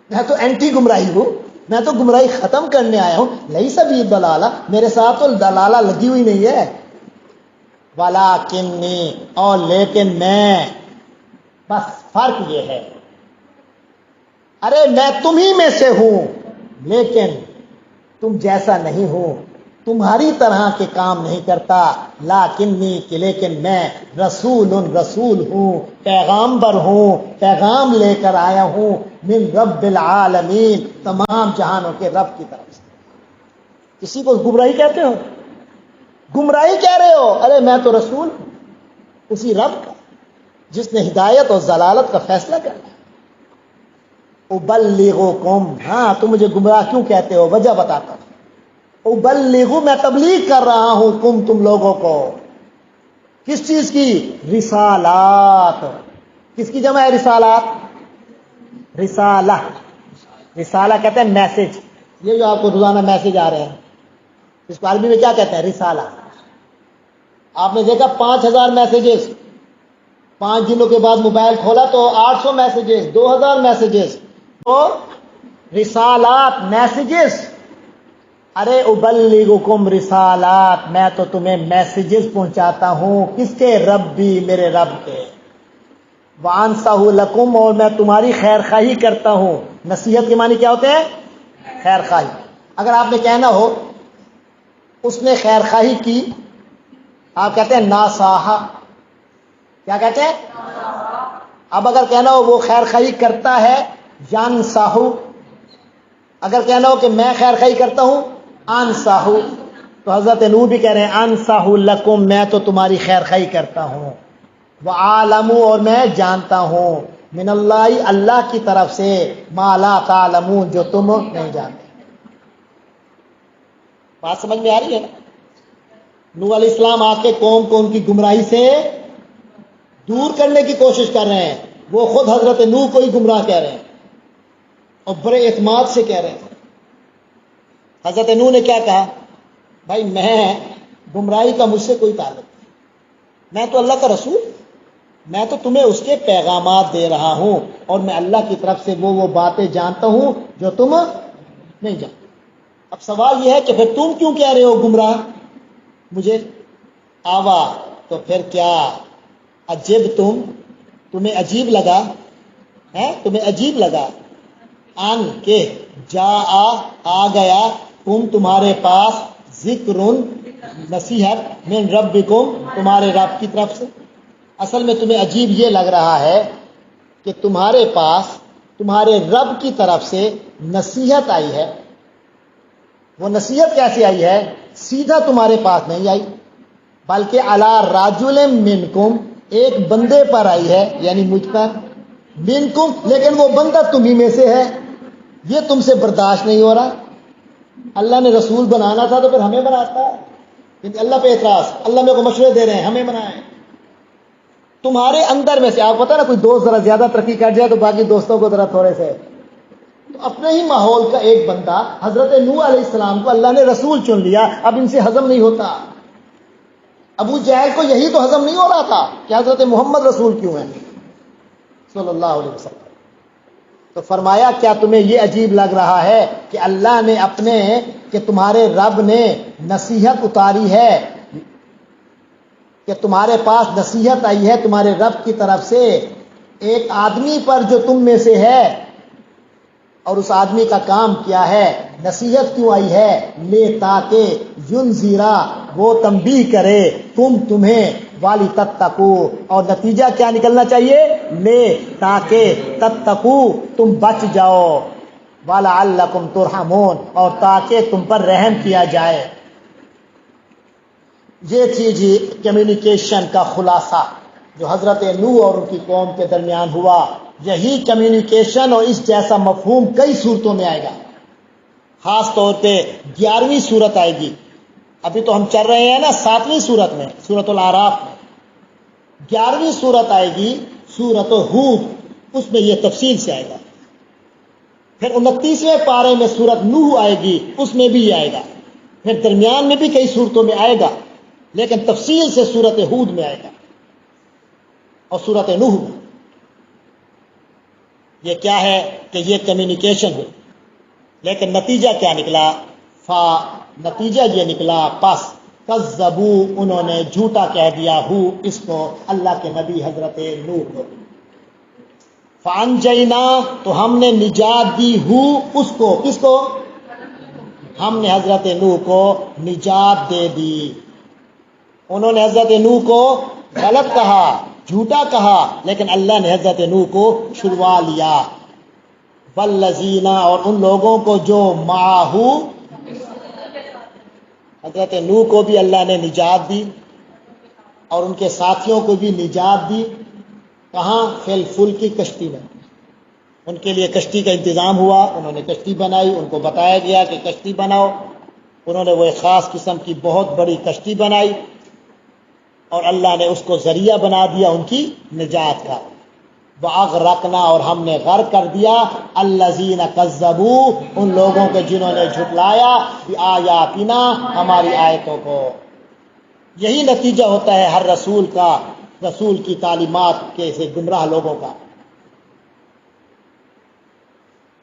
میں تو اینٹی گمراہی ہوں، میں تو گمراہی ختم کرنے آیا ہوں۔ لیسا بی ضلالہ، میرے ساتھ تو ضلالہ لگی ہوئی نہیں ہے۔ ولیکنی، اور لیکن میں، بس فرق یہ ہے، ارے میں تمہیں میں سے ہوں لیکن تم جیسا نہیں ہوں، تمہاری طرح کے کام نہیں کرتا۔ لیکنی، کہ لیکن میں رسول ہوں، پیغامبر ہوں، پیغام لے کر آیا ہوں، من رب العالمین، تمام جہانوں کے رب کی طرف سے۔ کسی کو گمراہی کہتے ہو؟ گمراہی کہہ رہے ہو؟ ارے میں تو رسول ہوں اسی رب کا جس نے ہدایت اور ضلالت کا فیصلہ کرنا ہے۔ ابلغکم، ہاں تم مجھے گمراہ کیوں کہتے ہو؟ وجہ بتاتا ہوں۔ ابلغ، میں تبلیغ کر رہا ہوں، تم لوگوں کو کس چیز کی؟ رسالات۔ کس کی جمع ہے رسالات؟ رسالہ، رسالہ کہتے ہیں میسج، یہ جو آپ کو روزانہ میسج آ رہے ہیں، اس کو عربی میں کیا کہتے ہیں؟ رسالہ۔ آپ نے دیکھا 5000 میسیجز، 5 دنوں کے بعد موبائل کھولا تو 800 میسیجز، 2000 میسیجز، تو رسالات، میسیجز۔ ارے ابلغکم رسالات، میں تو تمہیں میسیجز پہنچاتا ہوں، کس کے؟ ربی، میرے رب کے۔ وانصح لکم، اور میں تمہاری خیر خواہی کرتا ہوں۔ نصیحت کے معنی کیا ہوتے ہیں؟ خیر خواہی۔ اگر آپ نے کہنا ہو اس نے خیر خواہی کی، آپ کہتے ہیں ناصاحا، کیا کہتے ہیں؟ اب اگر کہنا ہو وہ خیر خواہی کرتا ہے، ینصح۔ اگر کہنا ہو کہ میں خیر خواہی کرتا ہوں، انصح۔ تو حضرت نوح بھی کہہ رہے ہیں انصح لکم، میں تو تمہاری خیر خواہی کرتا ہوں۔ وعالم، اور میں جانتا ہوں، من اللہ، اللہ کی طرف سے، ما لا تعلمون، جو تم نہیں جانتے۔ بات سمجھ میں آ رہی ہے؟ نوح علیہ السلام آ کے قوم کو ان کی گمراہی سے دور کرنے کی کوشش کر رہے ہیں، وہ خود حضرت نوح کو ہی گمراہ کہہ رہے ہیں اور بڑے اعتماد سے کہہ رہے ہیں۔ حضرت نوح نے کیا کہا؟ بھائی میں گمراہی کا مجھ سے کوئی تعلق نہیں، میں تو اللہ کا رسول، میں تو تمہیں اس کے پیغامات دے رہا ہوں، اور میں اللہ کی طرف سے وہ باتیں جانتا ہوں جو تم نہیں جانتے۔ اب سوال یہ ہے کہ پھر تم کیوں کہہ رہے ہو گمراہ مجھے؟ آوا، تو پھر کیا؟ عجب، تمہیں عجیب لگا ہے؟ تمہیں عجیب لگا ان کہ جا آ گیا تمہارے پاس ذکر، نصیحت، من ربکم، تمہارے رب کی طرف سے۔ اصل میں تمہیں عجیب یہ لگ رہا ہے کہ تمہارے پاس تمہارے رب کی طرف سے نصیحت آئی ہے۔ وہ نصیحت کیسے آئی ہے؟ سیدھا تمہارے پاس نہیں آئی، بلکہ علی رجل منکم، ایک بندے پر آئی ہے، یعنی مجھ پر، منکم، لیکن وہ بندہ تمہیں میں سے ہے۔ یہ تم سے برداشت نہیں ہو رہا۔ اللہ نے رسول بنانا تھا تو پھر ہمیں بناتا ہے، لیکن اللہ پہ اعتراض، اللہ میرے کو مشورے دے رہے ہیں ہمیں بنائیں۔ تمہارے اندر میں سے، آپ پتہ نا کوئی دوست ذرا زیادہ ترقی کر جائے تو باقی دوستوں کو ذرا تھوڑے سے، تو اپنے ہی ماحول کا ایک بندہ، حضرت نوح علیہ السلام کو اللہ نے رسول چن لیا، اب ان سے ہضم نہیں ہوتا۔ ابو جہل کو یہی تو ہضم نہیں ہو رہا تھا کہ حضرت محمد رسول کیوں ہیں صلی اللہ علیہ وسلم۔ تو فرمایا کیا تمہیں یہ عجیب لگ رہا ہے کہ اللہ نے کہ تمہارے رب نے نصیحت اتاری ہے، کہ تمہارے پاس نصیحت آئی ہے تمہارے رب کی طرف سے ایک آدمی پر جو تم میں سے ہے، اور اس آدمی کا کام کیا ہے؟ نصیحت کیوں آئی ہے؟ لے، تاکہ ینذرا، وہ تنبیہ کرے، تمہیں، والی تتقو، اور نتیجہ کیا نکلنا چاہیے؟ لے، تاکہ تتقو، تم بچ جاؤ، ولعلکم ترحمون، اور تاکہ تم پر رحم کیا جائے۔ یہ تھی جی کمیونیکیشن کا خلاصہ جو حضرت نوح اور ان کی قوم کے درمیان ہوا۔ یہی کمیونیکیشن اور اس جیسا مفہوم کئی صورتوں میں آئے گا، خاص طور پہ 11ویں صورت آئے گی۔ ابھی تو ہم چل رہے ہیں نا 7ویں صورت میں، سورۃ الاعراف میں۔ 11ویں صورت آئے گی، سورۃ ہود اس میں یہ تفصیل سے آئے گا. پھر 29ویں پارے میں سورۃ نوح آئے گی، اس میں بھی یہ آئے گا. پھر درمیان میں بھی کئی صورتوں میں آئے گا، لیکن تفصیل سے سورۃ ہود میں آئے گا اور سورۃ نوح میں. یہ کیا ہے کہ یہ کمیونیکیشن ہے. لیکن نتیجہ کیا نکلا؟ نتیجہ یہ نکلا پس کذبو انہوں نے جھوٹا کہہ دیا ہو اس کو، اللہ کے نبی حضرت نوح کو. فانجینا تو ہم نے نجات دی ہو اس کو، کس کو؟ ہم نے حضرت نوح کو نجات دے دی. انہوں نے حضرت نوح کو غلط کہا، جھوٹا کہا، لیکن اللہ نے حضرت نوح کو چھڑوا لیا. والذین اور ان لوگوں کو جو معہو، حضرت نوح کو بھی اللہ نے نجات دی اور ان کے ساتھیوں کو بھی نجات دی. کہاں؟ فی الفلک کی کشتی میں. ان کے لیے کشتی کا انتظام ہوا، انہوں نے کشتی بنائی، ان کو بتایا گیا کہ کشتی بناؤ. انہوں نے وہ ایک خاص قسم کی بہت بڑی کشتی بنائی اور اللہ نے اس کو ذریعہ بنا دیا ان کی نجات کا. وَأَغْرَقْنَا اور ہم نے غرق کر دیا الَّذِينَ كَذَّبُوا ان لوگوں کے جنہوں نے جھٹلایا بِآيَاتِنَا ہماری آیتوں کو. یہی نتیجہ ہوتا ہے ہر رسول کا، رسول کی تعلیمات کے سے گمراہ لوگوں کا.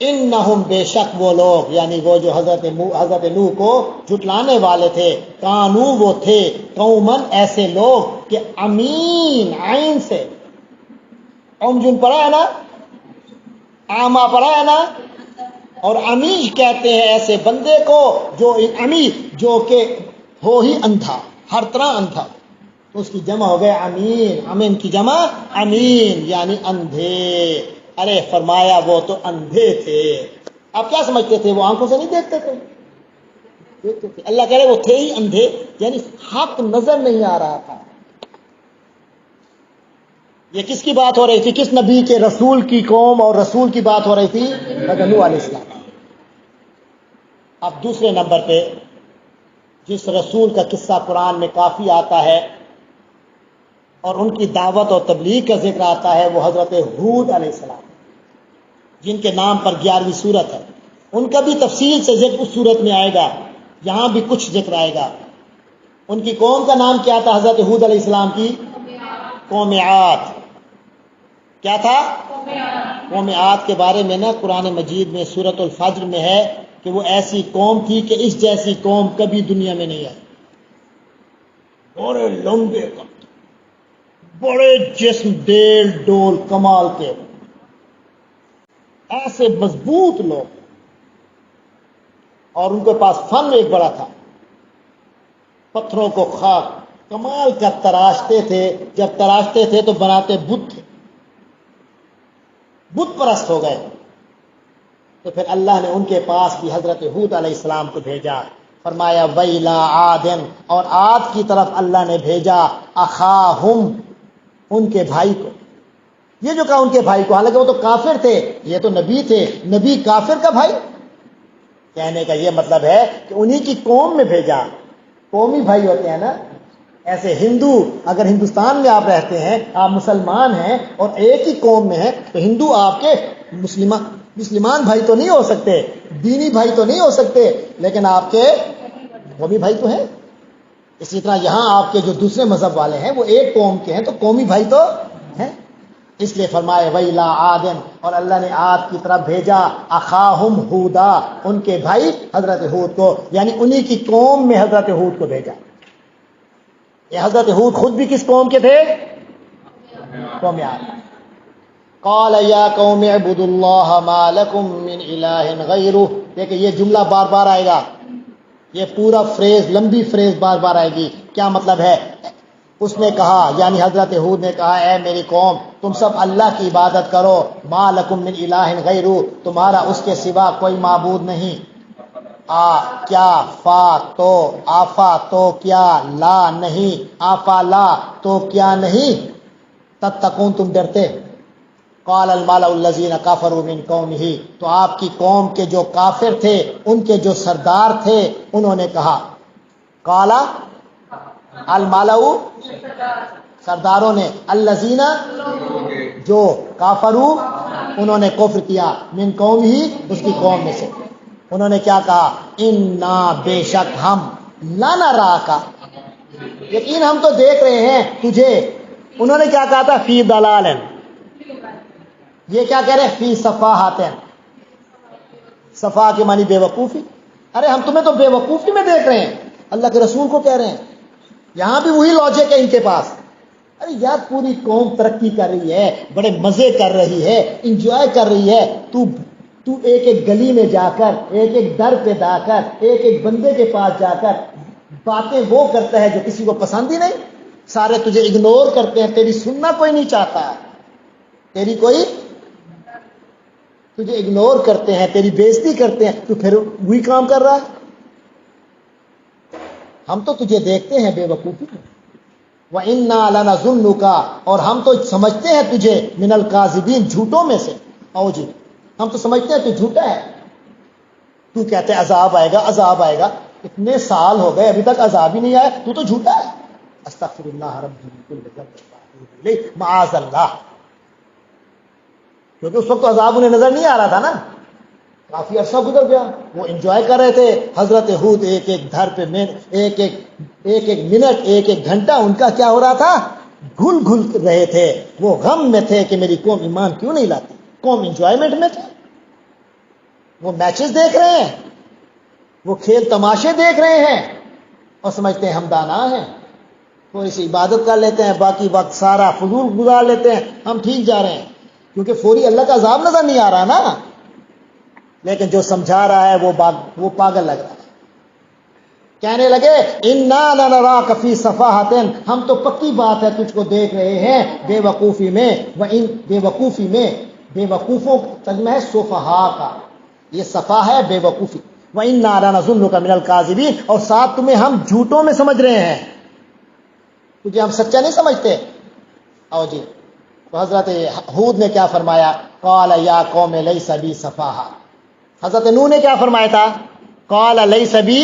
انہم بے شک وہ لوگ، یعنی وہ جو حضرت نوح کو جھٹلانے والے تھے، کانو وہ تھے، قومن ایسے لوگ کہ امین، عین سے جن پڑھا ہے نا، آما پڑھا ہے نا، اور امیش کہتے ہیں ایسے بندے کو جو امیش جو کہ ہو ہی اندھا، ہر طرح اندھا. تو اس کی جمع ہو گئے امین. امین کی جمع امین یعنی اندھے. ارے فرمایا وہ تو اندھے تھے. آپ کیا سمجھتے تھے؟ وہ آنکھوں سے نہیں دیکھتے تھے؟ دیکھتے تھے. اللہ کہہ رہے وہ تھے ہی اندھے، یعنی حق نظر نہیں آ رہا تھا. یہ کس کی بات ہو رہی تھی؟ کس نبی کے؟ رسول کی قوم، اور رسول کی بات ہو رہی تھی حضرت نوح علیہ السلام. اب دوسرے نمبر پہ جس رسول کا قصہ قرآن میں کافی آتا ہے اور ان کی دعوت اور تبلیغ کا ذکر آتا ہے، وہ حضرت ہود علیہ السلام، جن کے نام پر 11ویں سورت ہے. ان کا بھی تفصیل سے ذکر اس سورت میں آئے گا، یہاں بھی کچھ ذکر آئے گا. ان کی قوم کا نام کیا تھا؟ حضرت ہود علیہ السلام کی قوم عاد. کیا تھا؟ قوم عاد کے بارے میں نا قرآن مجید میں سورۃ الفجر میں ہے کہ وہ ایسی قوم تھی کہ اس جیسی قوم کبھی دنیا میں نہیں آئی. بڑے لمبے قد، بڑے جسم، ڈیل ڈول کمال کے، ایسے مضبوط لوگ، اور ان کے پاس فن ایک بڑا تھا. پتھروں کو خاک کمال کا تراشتے تھے. جب تراشتے تھے تو بناتے بت تھے، بت پرست ہو گئے. تو پھر اللہ نے ان کے پاس بھی حضرت ہود علیہ السلام کو بھیجا. فرمایا ویلا عادن، اور عاد کی طرف اللہ نے بھیجا اخاہم ان کے بھائی کو. یہ جو کہا ان کے بھائی کو، حالانکہ وہ تو کافر تھے، یہ تو نبی تھے. نبی کافر کا بھائی؟ کہنے کا یہ مطلب ہے کہ انہی کی قوم میں بھیجا. قومی بھائی ہوتے ہیں نا. ایسے ہندو، اگر ہندوستان میں آپ رہتے ہیں، آپ مسلمان ہیں اور ایک ہی قوم میں ہیں، تو ہندو آپ کے مسلمان بھائی تو نہیں ہو سکتے، دینی بھائی تو نہیں ہو سکتے، لیکن آپ کے قومی بھائی تو ہیں. اسی طرح یہاں آپ کے جو دوسرے مذہب والے ہیں وہ ایک قوم کے ہیں، تو قومی بھائی تو ہیں. اس لیے فرمائے ویلا عادن، اور اللہ نے عاد کی طرف بھیجا اخاہم ہودا ان کے بھائی حضرت ہود کو، یعنی انہی کی قوم میں حضرت ہود کو بھیجا. یہ حضرت ہود خود بھی کس قوم کے تھے؟ قوم عاد. قال یا قوم اعبدوا اللہ ما لکم من الہ غیرہ. دیکھیں یہ جملہ بار بار آئے گا، یہ پورا فریز، لمبی فریز بار بار آئے گی. کیا مطلب ہے؟ اس نے کہا، یعنی حضرت ہود نے کہا، اے میری قوم تم سب اللہ کی عبادت کرو. ما لکم من الہ غیرہ، تمہارا اس کے سوا کوئی معبود نہیں. کیا، فا تو، آفا تو کیا، لا نہیں، آفا لا تو کیا نہیں، تتقون تم ڈرتے. قال الملأ الذین کفروا من قومہ، تو آپ کی قوم کے جو کافر تھے، ان کے جو سردار تھے، انہوں نے کہا، قال الملأ، سرداروں نے، الذین جو کافرو انہوں نے کفر کیا، من قوم ہی اس کی قوم میں سے، انہوں نے کیا کہا، انا بے شک ہم، لنراک یقین ہم تو دیکھ رہے ہیں تجھے، انہوں نے کیا کہا تھا، فی ضلال، یہ کیا کہہ رہے ہیں، فی صفاحات، صفا کے معنی بے وقوفی، ارے ہم تمہیں تو بے وقوفی میں دیکھ رہے ہیں، اللہ کے رسول کو کہہ رہے ہیں، یہاں بھی وہی لاجک ہے ان کے پاس، ارے یار پوری قوم ترقی کر رہی ہے، بڑے مزے کر رہی ہے، انجوائے کر رہی ہے، تو ایک ایک گلی میں جا کر، ایک ایک در پہ جا کر، ایک ایک بندے کے پاس جا کر باتیں وہ کرتا ہے جو کسی کو پسند ہی نہیں، سارے تجھے اگنور کرتے ہیں، تیری سننا کوئی نہیں چاہتا، تیری کوئی تجھے اگنور کرتے ہیں، تیری بےزتی کرتے ہیں، تو پھر وہی کام کر رہا ہے، ہم تو تجھے دیکھتے ہیں بے وقوفی میں، وَإِنَّا لَنَظُنُّكَ اور ہم تو سمجھتے ہیں تجھے من الکاذبین جھوٹوں میں سے، آؤ جی ہم تو سمجھتے ہیں تو جھوٹا ہے، تو کہتے ہیں عذاب آئے گا، عذاب آئے گا، اتنے سال ہو گئے ابھی تک عذاب ہی نہیں آیا، تو جھوٹا ہے، استغفر اللہ ربی من کل ذنب معاذ اللہ، کیونکہ اس وقت تو عذاب انہیں نظر نہیں آ رہا تھا نا، کافی عرصہ گزر گیا، وہ انجوائے کر رہے تھے، حضرت ہود ایک ایک دھر پہ ایک ایک منٹ، ایک ایک گھنٹہ ان کا کیا ہو رہا تھا، گھل گھل رہے تھے، وہ غم میں تھے کہ میری قوم ایمان کیوں نہیں لاتی، قوم انجوائمنٹ میں تھے، وہ میچز دیکھ رہے ہیں، وہ کھیل تماشے دیکھ رہے ہیں، اور سمجھتے ہیں ہم دانا ہیں، تھوڑی سی عبادت کر لیتے ہیں، باقی وقت سارا فضول گزار لیتے ہیں، ہم ٹھیک جا رہے ہیں، کیونکہ فوری اللہ کا عذاب نظر نہیں آ رہا نا، لیکن جو سمجھا رہا ہے وہ پاگل لگ رہا ہے، کہنے لگے انا لنراک فی صفاحۃ، ہم تو پکی بات ہے تجھ کو دیکھ رہے ہیں بے وقوفی میں، بے وقوفوں ترجمہ ہے صفحاء کا، یہ صفا ہے بے وقوفی، وَإِنَّا لَنَظُنُّكَ مِنَ الْكَاذِبِينَ اور ساتھ تمہیں ہم جھوٹوں میں سمجھ رہے ہیں، تجھے ہم سچا نہیں سمجھتے، آؤ جی تو حضرت ہود نے کیا فرمایا، قال یا قوم لیس بی صفاحہ، حضرت نوح نے کیا فرمایا تھا، قال لیس بی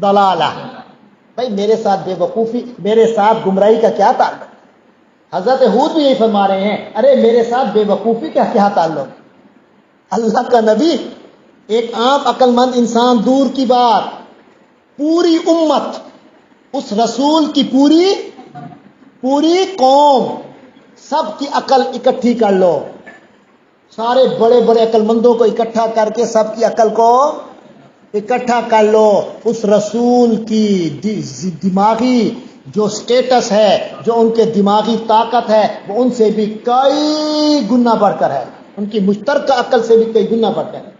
ضلالہ، بھائی میرے ساتھ بے وقوفی، میرے ساتھ گمراہی کا کیا تعلق، حضرت ہود بھی یہی فرما رہے ہیں، ارے میرے ساتھ بے وقوفی کا کیا تعلق، اللہ کا نبی، ایک عام عقل مند انسان دور کی بات، پوری امت، اس رسول کی پوری قوم، سب کی عقل اکٹھی کر لو، سارے بڑے بڑے عقل مندوں کو اکٹھا کر کے سب کی عقل کو اکٹھا کر لو، اس رسول کی دماغی جو سٹیٹس ہے، جو ان کے دماغی طاقت ہے، وہ ان سے بھی کئی گنا بڑھ کر ہے، ان کی مشترکہ عقل سے بھی کئی گنا بڑھ کر ہے،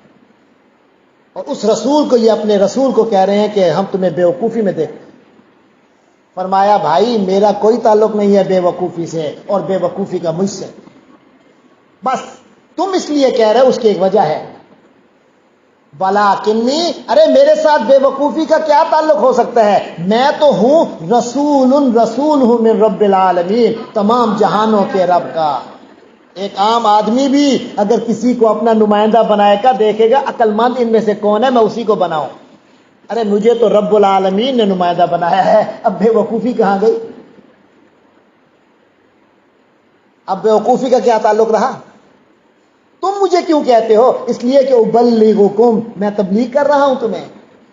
اور اس رسول کو، یہ اپنے رسول کو کہہ رہے ہیں کہ ہم تمہیں بے وقوفی میں دیکھتے ہیں، فرمایا بھائی میرا کوئی تعلق نہیں ہے بے وقوفی سے اور بے وقوفی کا مجھ سے، بس تم اس لیے کہہ رہے ہو اس کی ایک وجہ ہے، وَلَٰكِنِّي ارے میرے ساتھ بے وقوفی کا کیا تعلق ہو سکتا ہے، میں تو ہوں رسول ہوں من رب العالمین، تمام جہانوں کے رب کا، ایک عام آدمی بھی اگر کسی کو اپنا نمائندہ بنائے گا، دیکھے گا عقل مند ان میں سے کون ہے، میں اسی کو بناؤں، ارے مجھے تو رب العالمین نے نمائندہ بنایا ہے، اب بے وقوفی کہاں گئی، اب بے وقوفی کا کیا تعلق رہا، تم مجھے کیوں کہتے ہو، اس لیے کہ ابلغکم میں تبلیغ کر رہا ہوں تمہیں،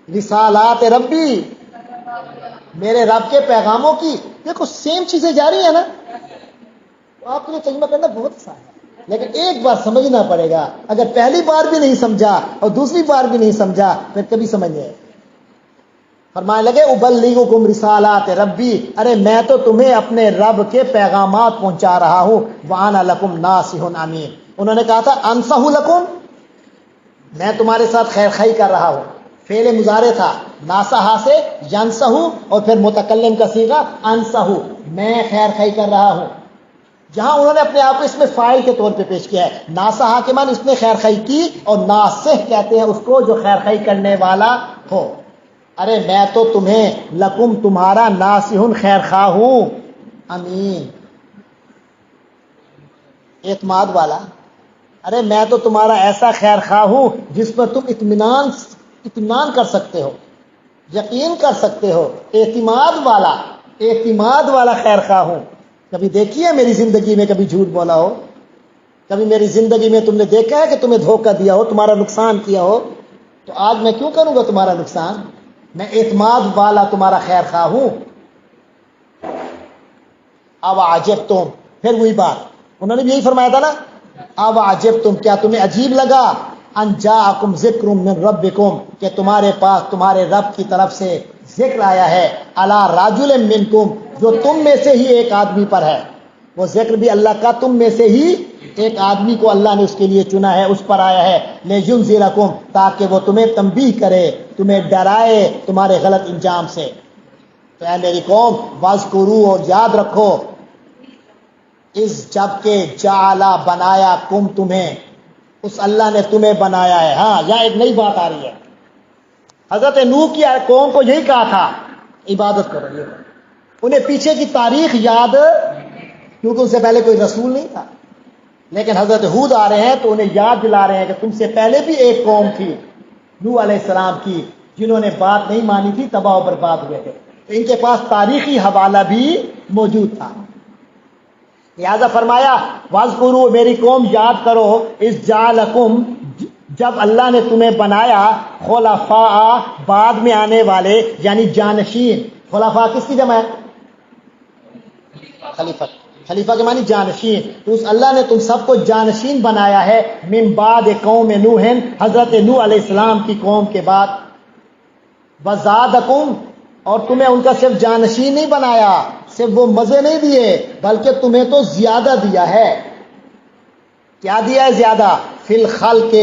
رسالات ربی میرے رب کے پیغاموں کی، دیکھو سیم چیزیں جاری ہیں نا، آپ کو ترجمہ کرنا بہت آسان ہے، لیکن ایک بار سمجھنا پڑے گا، اگر پہلی بار بھی نہیں سمجھا اور دوسری بار بھی نہیں سمجھا پھر کبھی سمجھ نہیں آئے، فرمانے لگے ابلغکم رسالات ربی، ارے میں تو تمہیں اپنے رب کے پیغامات پہنچا رہا ہوں، وانا لکم ناصح امین، انہوں نے کہا تھا انصح لکم، میں تمہارے ساتھ خیر خائی کر رہا ہوں، فعل مضارع تھا، ناصح سے ینصح اور پھر متکلم کا صیغہ انصح، میں خیر خائی کر رہا ہوں، جہاں انہوں نے اپنے آپ کو اس میں فاعل کے طور پہ پیش کیا ہے، ناصح کے معنی اس نے خیر خائی کی، اور ناصح کہتے ہیں اس کو جو خیر خائی کرنے والا ہو، ارے میں تو تمہیں لکم تمہارا ناصح خیر خواہ ہوں، امین اعتماد والا، ارے میں تو تمہارا ایسا خیر خواہ ہوں جس پر تم اطمینان کر سکتے ہو، یقین کر سکتے ہو، اعتماد والا خیر خواہ ہوں، کبھی دیکھی ہے میری زندگی میں کبھی جھوٹ بولا ہو؟ کبھی میری زندگی میں تم نے دیکھا ہے کہ تمہیں دھوکہ دیا ہو، تمہارا نقصان کیا ہو؟ تو آج میں کیوں کروں گا تمہارا نقصان؟ میں اعتماد والا تمہارا خیر خواہ ہوں۔ اب عجب تم، پھر وہی بات انہوں نے بھی یہی فرمایا تھا نا، اب عجب تم، کیا تمہیں عجیب لگا، ان جاءکم ذکر من ربکم، کہ تمہارے پاس تمہارے رب کی طرف سے ذکر آیا ہے، علی رجل منکم، جو تم میں سے ہی ایک آدمی پر ہے۔ وہ ذکر بھی اللہ کا تم میں سے ہی ایک آدمی کو اللہ نے اس کے لیے چنا ہے، اس پر آیا ہے، لیجنذرکم، تاکہ وہ تمہیں تنبیہ کرے، تمہیں ڈرائے تمہارے غلط انجام سے۔ تو اے میری قوم، واذکروا، اور یاد رکھو، اس جب کہ جعلا، بنایا، کم، تمہیں، اس اللہ نے تمہیں بنایا ہے۔ ہاں، یہاں ایک نئی بات آ رہی ہے۔ حضرت نوح کی قوم کو یہی کہا تھا عبادت کرو، یہ انہیں پیچھے کی تاریخ یاد، کیونکہ ان سے پہلے کوئی رسول نہیں تھا، لیکن حضرت ہود آ رہے ہیں تو انہیں یاد دلا رہے ہیں کہ تم سے پہلے بھی ایک قوم تھی نوح علیہ السلام کی، جنہوں نے بات نہیں مانی تھی، تباہ و برباد ہوئے تھے۔ تو ان کے پاس تاریخی حوالہ بھی موجود تھا، لہذا فرمایا واذکروا، میری قوم یاد کرو، اس جعلکم، جب اللہ نے تمہیں بنایا، خلفاء، بعد میں آنے والے، یعنی جانشین۔ خلفاء کس کی جمع ہے؟ خلیفہ، خلیفہ کے معنی جانشین۔ تو اس اللہ نے تم سب کو جانشین بنایا ہے، من بعد قوم نوح، حضرت نوح علیہ السلام کی قوم کے بعد، وزادکم، اور تمہیں ان کا صرف جانشین نہیں بنایا، صرف وہ مزے نہیں دیے، بلکہ تمہیں تو زیادہ دیا ہے۔ کیا دیا ہے زیادہ؟ فی الخلق،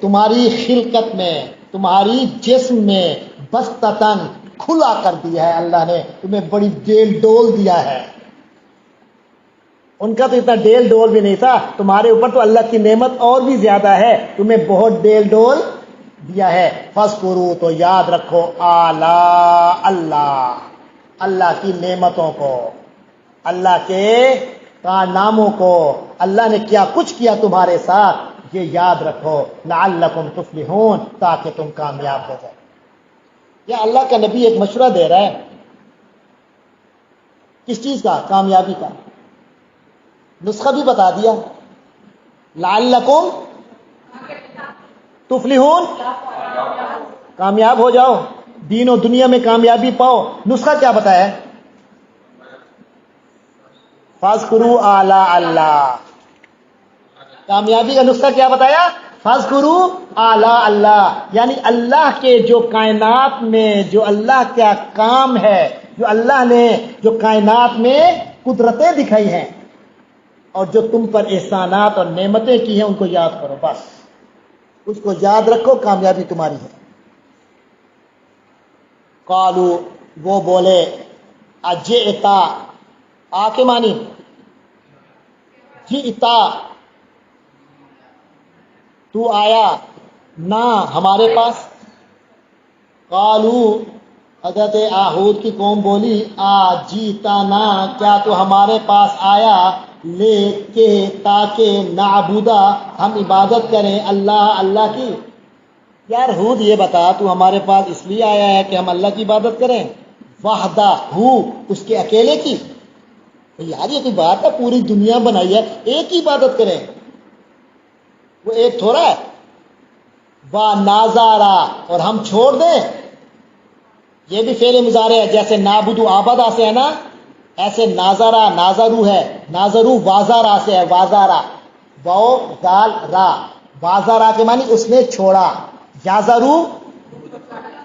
تمہاری خلقت میں، تمہاری جسم میں، بستتاً، کھلا کر دیا ہے اللہ نے، تمہیں بڑی ڈیل ڈول دیا ہے۔ ان کا تو اتنا ڈیل ڈول بھی نہیں تھا، تمہارے اوپر تو اللہ کی نعمت اور بھی زیادہ ہے، تمہیں بہت ڈیل ڈول دیا ہے۔ فاذکروا، تو یاد رکھو، آلاء اللہ، اللہ کی نعمتوں کو، اللہ کے کارناموں کو، اللہ نے کیا کچھ کیا تمہارے ساتھ، یہ یاد رکھو، لعلکم تفلحون، تاکہ تم کامیاب ہو جائے۔ یا اللہ کا نبی ایک مشورہ دے رہا ہے، کس چیز کا؟ کامیابی کا۔ نسخہ بھی بتا دیا، لعلکم تفلحون، کامیاب ہو جاؤ، دین و دنیا میں کامیابی پاؤ۔ نسخہ کیا بتایا ہے؟ فاذکروا آلاء اللہ، کامیابی کا نسخہ کیا بتایا؟ فاذکروا آلاء اللہ، یعنی اللہ کے جو کائنات میں جو اللہ کا کام ہے، جو اللہ نے جو کائنات میں قدرتیں دکھائی ہیں، اور جو تم پر احسانات اور نعمتیں کی ہیں، ان کو یاد کرو، بس اس کو یاد رکھو، کامیابی تمہاری ہے۔ قالو، وہ بولے، اجئتا، آ کے معنی جئتا، تو آیا، نہ ہمارے پاس۔ قالو، حضرت ہود کی قوم بولی، جیتا نا، کیا تو ہمارے پاس آیا، لے کے، تاکہ نعبدا، ہم عبادت کریں اللہ کی۔ یار ہود یہ بتا، تو ہمارے پاس اس لیے آیا ہے کہ ہم اللہ کی عبادت کریں، وحدہ ہو، اس کے اکیلے کی؟ یار یہ کوئی بات ہے، پوری دنیا بنائی ہے، ایک ہی عبادت کریں، وہ ایک تھوڑا ہے۔ وَنَازَارَ، اور ہم چھوڑ دیں، یہ بھی فعل مضارع ہے، جیسے نابودو آبادہ سے ہے نا، ایسے نازارا نازارو ہے، نازارو وازارا سے ہے، وازارا، واو دال را، وازارا کے معنی اس نے چھوڑا، یازارو،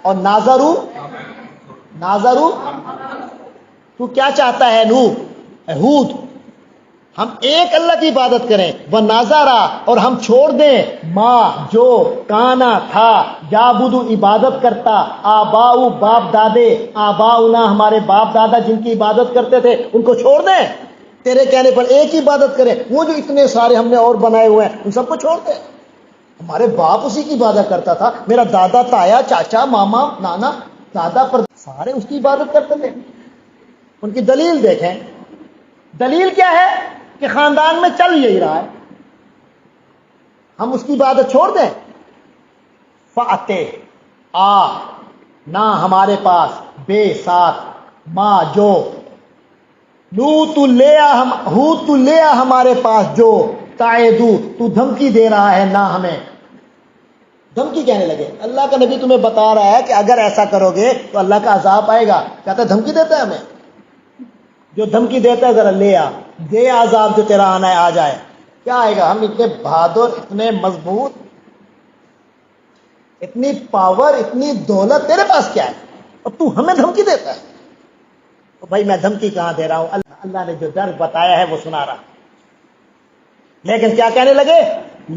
اور نازارو، نازارو، تو کیا چاہتا ہے نو ہود؟ ہم ایک اللہ کی عبادت کریں، وہ نازارا، اور ہم چھوڑ دیں، ماں جو کانا تھا، یعبدو عبادت کرتا، آباؤ باپ دادے، آباؤنا ہمارے باپ دادا جن کی عبادت کرتے تھے، ان کو چھوڑ دیں، تیرے کہنے پر ایک ہی عبادت کریں، وہ جو اتنے سارے ہم نے اور بنائے ہوئے ہیں ان سب کو چھوڑ دیں۔ ہمارے باپ اسی کی عبادت کرتا تھا، میرا دادا، تایا، چاچا، ماما، نانا، دادا پر سارے اس کی عبادت کرتے تھے۔ ان کی دلیل دیکھیں، دلیل کیا ہے کہ خاندان میں چل یہی رہا ہے، ہم اس کی عبادت چھوڑ دیں۔ فاتے، آ، نہ ہمارے پاس، بے، ساتھ، ما، جو، تو لے آ ہمارے پاس جو تعیدو تو دھمکی دے رہا ہے نہ ہمیں. دھمکی کہنے لگے. اللہ کا نبی تمہیں بتا رہا ہے کہ اگر ایسا کرو گے تو اللہ کا عذاب آئے گا. کہتا ہے دھمکی دیتا ہے ہمیں. جو دھمکی دیتا ہے ذرا لے آ, دے عذاب جو تیرا آنا ہے آ جائے. کیا آئے گا؟ ہم اتنے بہادر, اتنے مضبوط, اتنی پاور, اتنی دولت تیرے پاس کیا ہے اور تو ہمیں دھمکی دیتا ہے؟ تو بھائی میں دھمکی کہاں دے رہا ہوں, اللہ نے جو ڈر بتایا ہے وہ سنا رہا. لیکن کیا کہنے لگے؟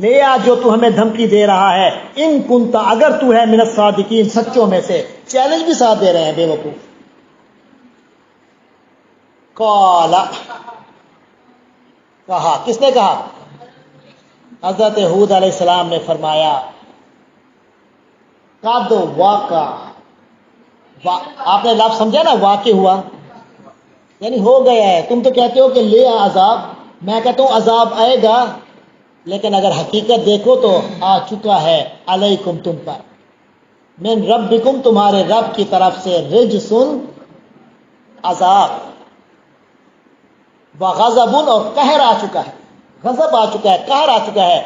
لے آ جو تو ہمیں دھمکی دے رہا ہے, ان کنتا اگر تو ہے من الصادقین سچوں میں سے. چیلنج بھی ساتھ دے رہے ہیں بے وقوف. قال کہا, کس نے کہا؟ حضرت ہود علیہ السلام نے فرمایا قد واقع. آپ نے لفظ سمجھا نا, واقع ہوا یعنی ہو گیا ہے. تم تو کہتے ہو کہ لے آ عذاب, میں کہتا ہوں عذاب آئے گا, لیکن اگر حقیقت دیکھو تو آ چکا ہے. علیکم تم پر, من ربکم تمہارے رب کی طرف سے, رجسن عذاب, وغضب اور قہر آ چکا ہے. غضب آ چکا ہے, قہر آ چکا ہے.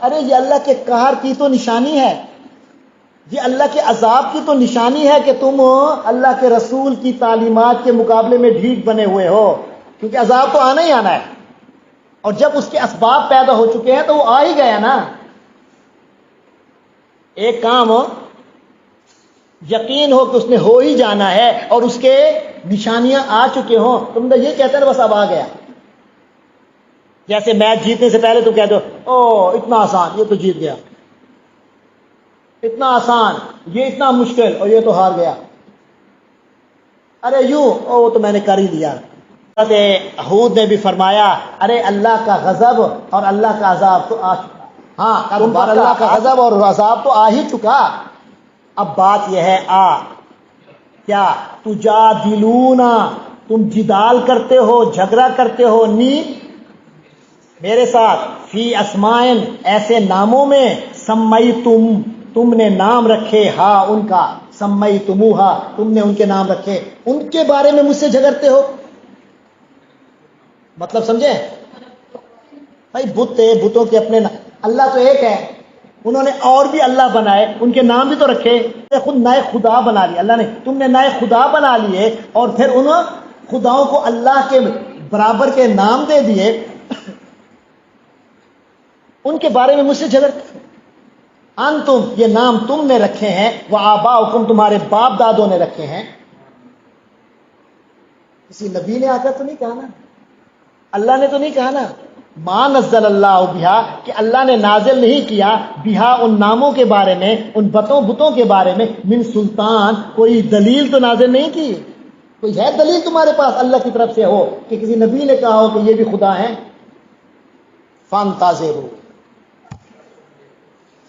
ارے یہ اللہ کے قہر کی تو نشانی ہے, یہ اللہ کے عذاب کی تو نشانی ہے کہ تم اللہ کے رسول کی تعلیمات کے مقابلے میں ڈھیٹ بنے ہوئے ہو. کیونکہ عذاب تو آنا ہی آنا ہے, اور جب اس کے اسباب پیدا ہو چکے ہیں تو وہ آ ہی گیا نا. ایک کام یقین ہو کہ اس نے ہو ہی جانا ہے اور اس کے نشانیاں آ چکے ہوں, تم تو یہ کہتے ہیں بس اب آ گیا. جیسے میچ جیتنے سے پہلے تو کہتے ہو او اتنا آسان, یہ تو جیت گیا, اتنا آسان, یہ اتنا مشکل, اور یہ تو ہار گیا. ارے یوں, او تو میں نے کر ہی دیا. ہود نے بھی فرمایا ارے اللہ کا غضب اور اللہ کا عذاب تو آ چکا. ہاں تم پر اللہ کا غضب اور عذاب تو آ ہی چکا. اب بات یہ ہے کیا تجادلونا, تم جدال کرتے ہو, جھگڑا کرتے ہو, میرے ساتھ, فی اسمائن ایسے ناموں میں, سمئی تم نے نام رکھے, ہاں ان کا, سمئی تموہا تم نے ان کے نام رکھے, ان کے بارے میں مجھ سے جھگڑتے ہو. مطلب سمجھے بھائی, بتوں کے اپنے اللہ تو ایک ہے, انہوں نے اور بھی اللہ بنائے, ان کے نام بھی تو رکھے. خود نئے خدا بنا لیے اللہ نے, تم نے نئے خدا بنا لیے اور پھر ان خداؤں کو اللہ کے برابر کے نام دے دیے. ان کے بارے میں مجھ سے جھگڑتے. انتم یہ نام تم نے رکھے ہیں, وہ آباؤکم تمہارے باپ دادوں نے رکھے ہیں. کسی نبی نے آ کر تو نہیں کہا نا, اللہ نے تو نہیں کہا نا, ما نزل اللہ بہا کہ اللہ نے نازل نہیں کیا, بہا ان ناموں کے بارے میں, ان بتوں کے بارے میں, من سلطان کوئی دلیل تو نازل نہیں کی. کوئی ہے دلیل تمہارے پاس اللہ کی طرف سے ہو کہ کسی نبی نے کہا ہو کہ یہ بھی خدا ہیں؟ فانتظروا,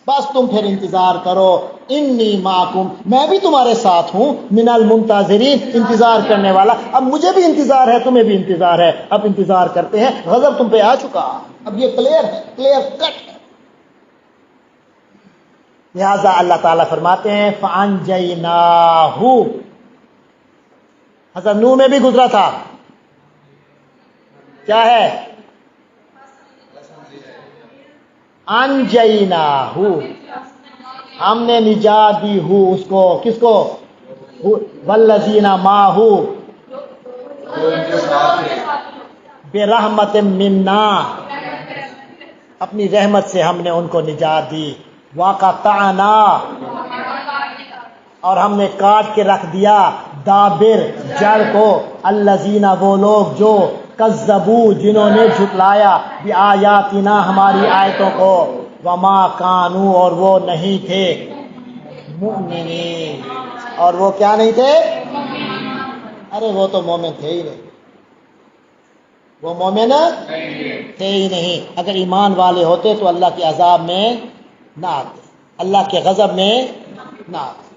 بس تم پھر انتظار کرو, انی معکم میں بھی تمہارے ساتھ ہوں, من المنتظرین انتظار کرنے والا. اب مجھے بھی انتظار ہے, تمہیں بھی انتظار ہے, اب انتظار کرتے ہیں. غضب تم پہ آ چکا, اب یہ کلیئر ہے, کلیئر کٹ ہے. لہذا اللہ تعالیٰ فرماتے ہیں فَأَنْجَيْنَاهُ, حضرت نوح میں بھی گزرا تھا, کیا ہے؟ انجیناہ, ہم نے نجات دی ہو اس کو, کس کو؟ والذین معہ, برحمت منا, اپنی رحمت سے ہم نے ان کو نجات دی. وقطعنا, اور ہم نے کاٹ کے رکھ دیا, دابر جڑ کو, الذین وہ لوگ جو, کذبوا جنہوں نے جھٹلایا, بآیاتنا ہماری آیتوں کو, وما کانوا اور وہ نہیں تھے, مؤمنین اور وہ کیا نہیں تھے؟ ارے وہ تو مومن تھے ہی نہیں, وہ مومن تھے ہی نہیں. اگر ایمان والے ہوتے تو اللہ کے عذاب میں نہ آتے, اللہ کے غضب میں نہ آتے.